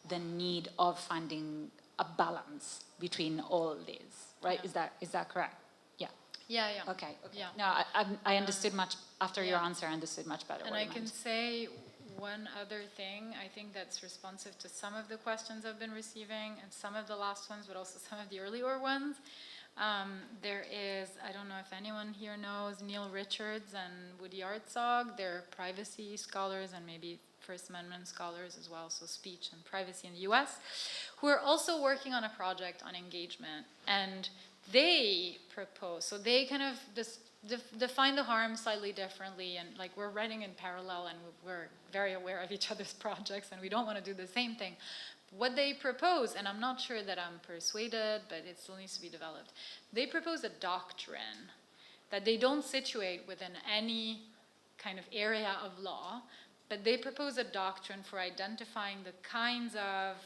the need of finding a balance between all these, right? Yeah. Is that correct? Yeah. Yeah. Okay. Yeah. No, I understood much after your answer. I understood much better. And I can say one other thing. I think that's responsive to some of the questions I've been receiving, and some of the last ones, but also some of the earlier ones. There is, I don't know if anyone here knows Neil Richards and Woody Artsog. They're privacy scholars and maybe First Amendment scholars as well, so speech and privacy in the US, who are also working on a project on engagement. And they propose, so they kind of define the harm slightly differently, and like we're writing in parallel and we're very aware of each other's projects and we don't want to do the same thing. what they propose, and I'm not sure that I'm persuaded, but it still needs to be developed. They propose a doctrine that they don't situate within any kind of area of law, but they propose a doctrine for identifying the kinds of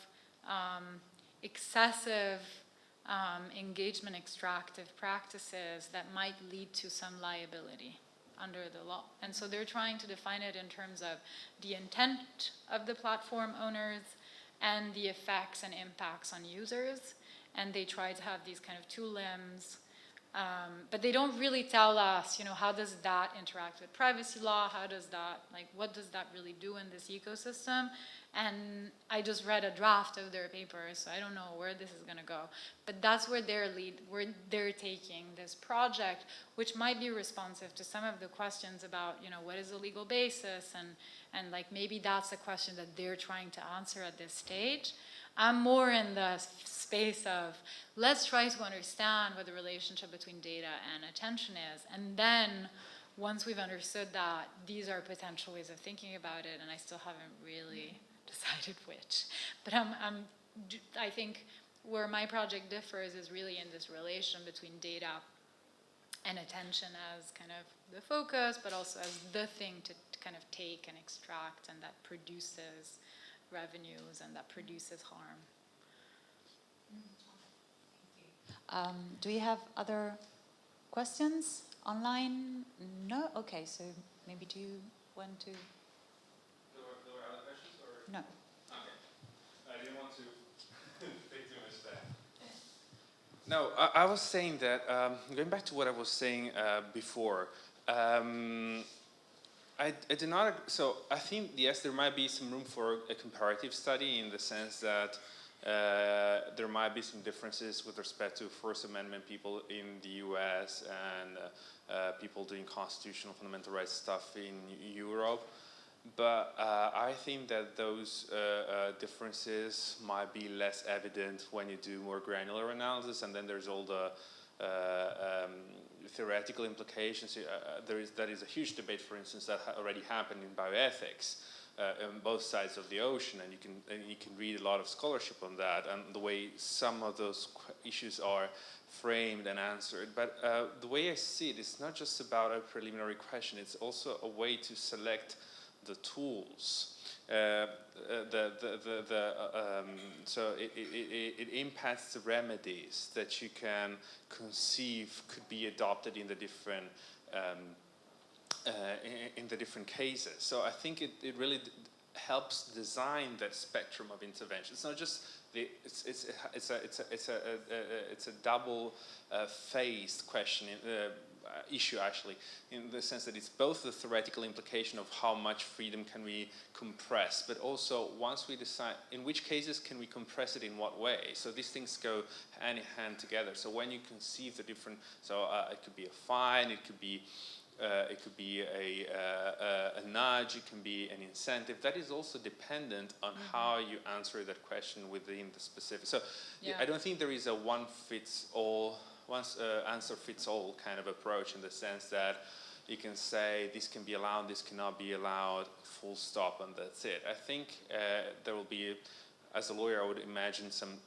excessive engagement extractive practices that might lead to some liability under the law. And so they're trying to define it in terms of the intent of the platform owners and the effects and impacts on users. And they try to have these kind of two limbs. But they don't really tell us, how does that interact with privacy law? How does that, what does that really do in this ecosystem? And I just read a draft of their paper, so I don't know where this is going to go. But that's where they're taking this project, which might be responsive to some of the questions about, what is the legal basis? And maybe that's a question that they're trying to answer at this stage. I'm more in the space of, let's try to understand what the relationship between data and attention is. And then, once we've understood that, these are potential ways of thinking about it, and I still haven't really decided which. But I think where my project differs is really in this relation between data and attention as kind of the focus, but also as the thing to kind of take and extract, and that produces revenues and that produces harm. Do we have other questions online? No? Okay, so maybe do you want to? There were other questions? Or? No. Okay. I didn't want to take too much time. No, I was saying that, going back to what I was saying before, I did not, so I think, yes, there might be some room for a comparative study in the sense that there might be some differences with respect to First Amendment people in the US and people doing constitutional fundamental rights stuff in Europe. But I think that those differences might be less evident when you do more granular analysis, and then there's all the theoretical implications. That is a huge debate, for instance, that already happened in bioethics on both sides of the ocean, and you can read a lot of scholarship on that and the way some of those issues are framed and answered. But the way I see it, it's not just about a preliminary question, it's also a way to select the tools. So it impacts the remedies that you can conceive could be adopted in the different cases. So I think it really helps design that spectrum of intervention. It's not just it's a double phased question. Issue actually, in the sense that it's both the theoretical implication of how much freedom can we compress, but also once we decide in which cases can we compress it in what way. So these things go hand in hand together. So when you conceive the different, it could be a fine, it could be a nudge, it can be an incentive. That is also dependent on how you answer that question within the specific. So yeah. I don't think there is a answer fits all kind of approach, in the sense that you can say this can be allowed, this cannot be allowed, full stop, and that's it. I think there will be, as a lawyer, I would imagine some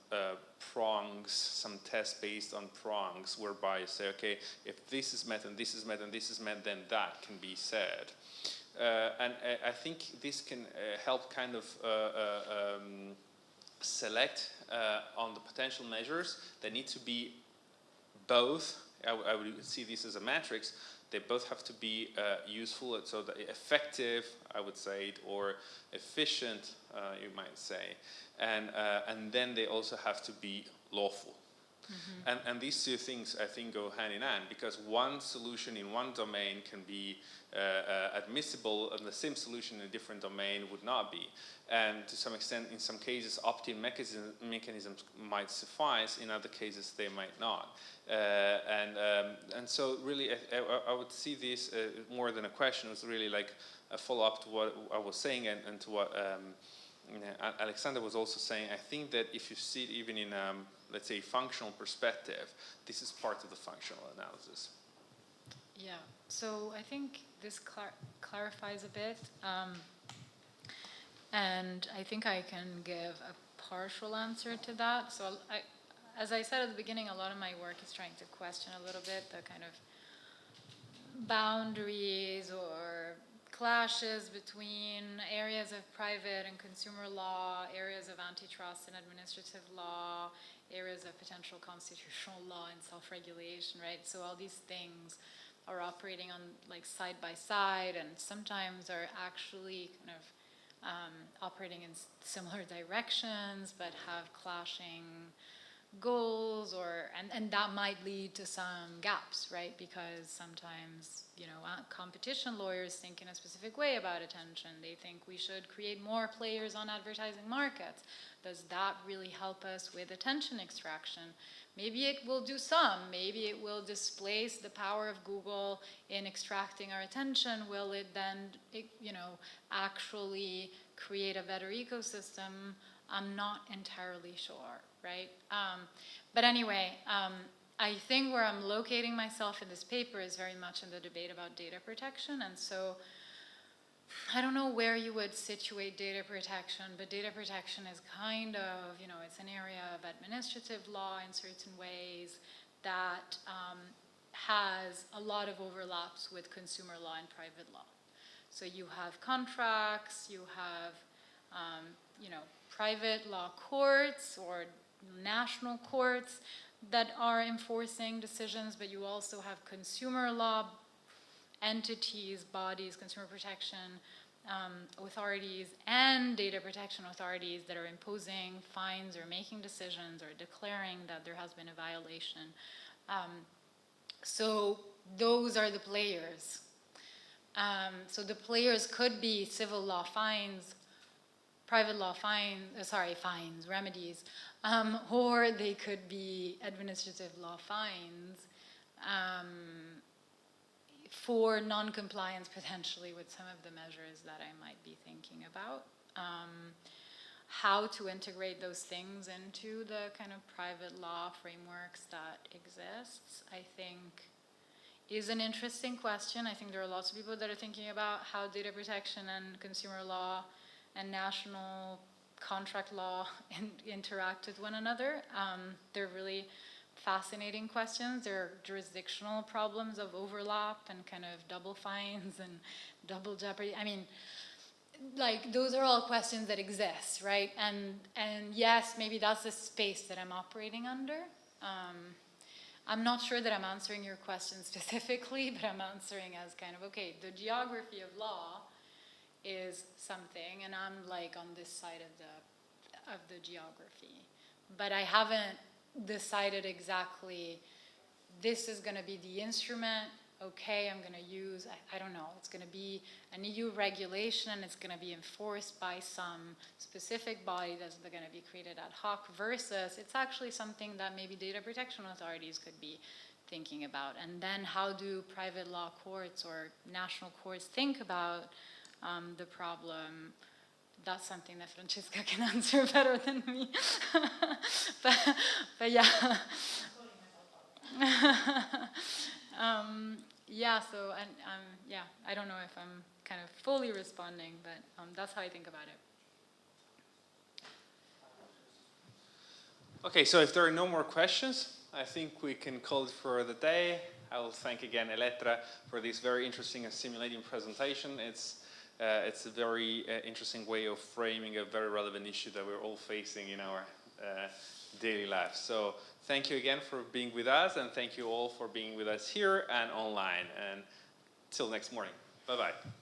prongs, some tests based on prongs, whereby you say, okay, if this is met and this is met and this is met, then that can be said. And I think this can help kind of select on the potential measures that need to be both. I would see this as a matrix. They both have to be useful, so that effective, I would say, or efficient, you might say, and then they also have to be lawful. Mm-hmm. And these two things, I think, go hand in hand, because one solution in one domain can be admissible, and the same solution in a different domain would not be. And to some extent, in some cases, opt-in mechanisms might suffice. In other cases, they might not. And so, really, I would see this more than a question. It was really like a follow-up to what I was saying, and to what Alexander was also saying. I think that if you see it even in, let's say, functional perspective, this is part of the functional analysis. Yeah, so I think this clarifies a bit. And I think I can give a partial answer to that. So as I said at the beginning, a lot of my work is trying to question a little bit the kind of boundaries or clashes between areas of private and consumer law, areas of antitrust and administrative law, areas of potential constitutional law and self-regulation, right? So all these things are operating on like side by side and sometimes are actually kind of operating in similar directions but have clashing goals, and that might lead to some gaps, right? Because sometimes, you know, competition lawyers think in a specific way about attention. They think we should create more players on advertising markets. Does that really help us with attention extraction? Maybe it will do some. Maybe it will displace the power of Google in extracting our attention. Will it then, you know, actually create a better ecosystem? I'm not entirely sure, right? But anyway, I think where I'm locating myself in this paper is very much in the debate about data protection. And so I don't know where you would situate data protection, but data protection is kind of, you know, it's an area of administrative law in certain ways that has a lot of overlaps with consumer law and private law. So you have contracts, you have, you know, private law courts or national courts that are enforcing decisions, but you also have consumer law entities, bodies, consumer protection authorities, and data protection authorities that are imposing fines or making decisions or declaring that there has been a violation. So those are the players. So the players could be civil law fines, private law fines, remedies, or they could be administrative law fines for non-compliance potentially with some of the measures that I might be thinking about. How to integrate those things into the kind of private law frameworks that exists, I think, is an interesting question. I think there are lots of people that are thinking about how data protection and consumer law and national contract law interact with one another. They're really fascinating questions. There are jurisdictional problems of overlap and kind of double fines and double jeopardy. I mean, like, those are all questions that exist, right? And yes, maybe that's the space that I'm operating under. I'm not sure that I'm answering your question specifically, but I'm answering as kind of, okay, the geography of law is something, and I'm like on this side of the geography. But I haven't decided exactly this is going to be the instrument. Okay, I'm going to use, I don't know, it's going to be an EU regulation and it's going to be enforced by some specific body that's going to be created ad hoc, versus it's actually something that maybe data protection authorities could be thinking about. And then how do private law courts or national courts think about the problem? That's something that Francesca can answer better than me. but yeah. Yeah, so, and yeah, I don't know if I'm kind of fully responding, but that's how I think about it. Okay, so if there are no more questions, I think we can call it for the day. I will thank again Elettra for this very interesting and stimulating presentation. It's a very interesting way of framing a very relevant issue that we're all facing in our daily life. So thank you again for being with us, and thank you all for being with us here and online. And till next morning. Bye-bye.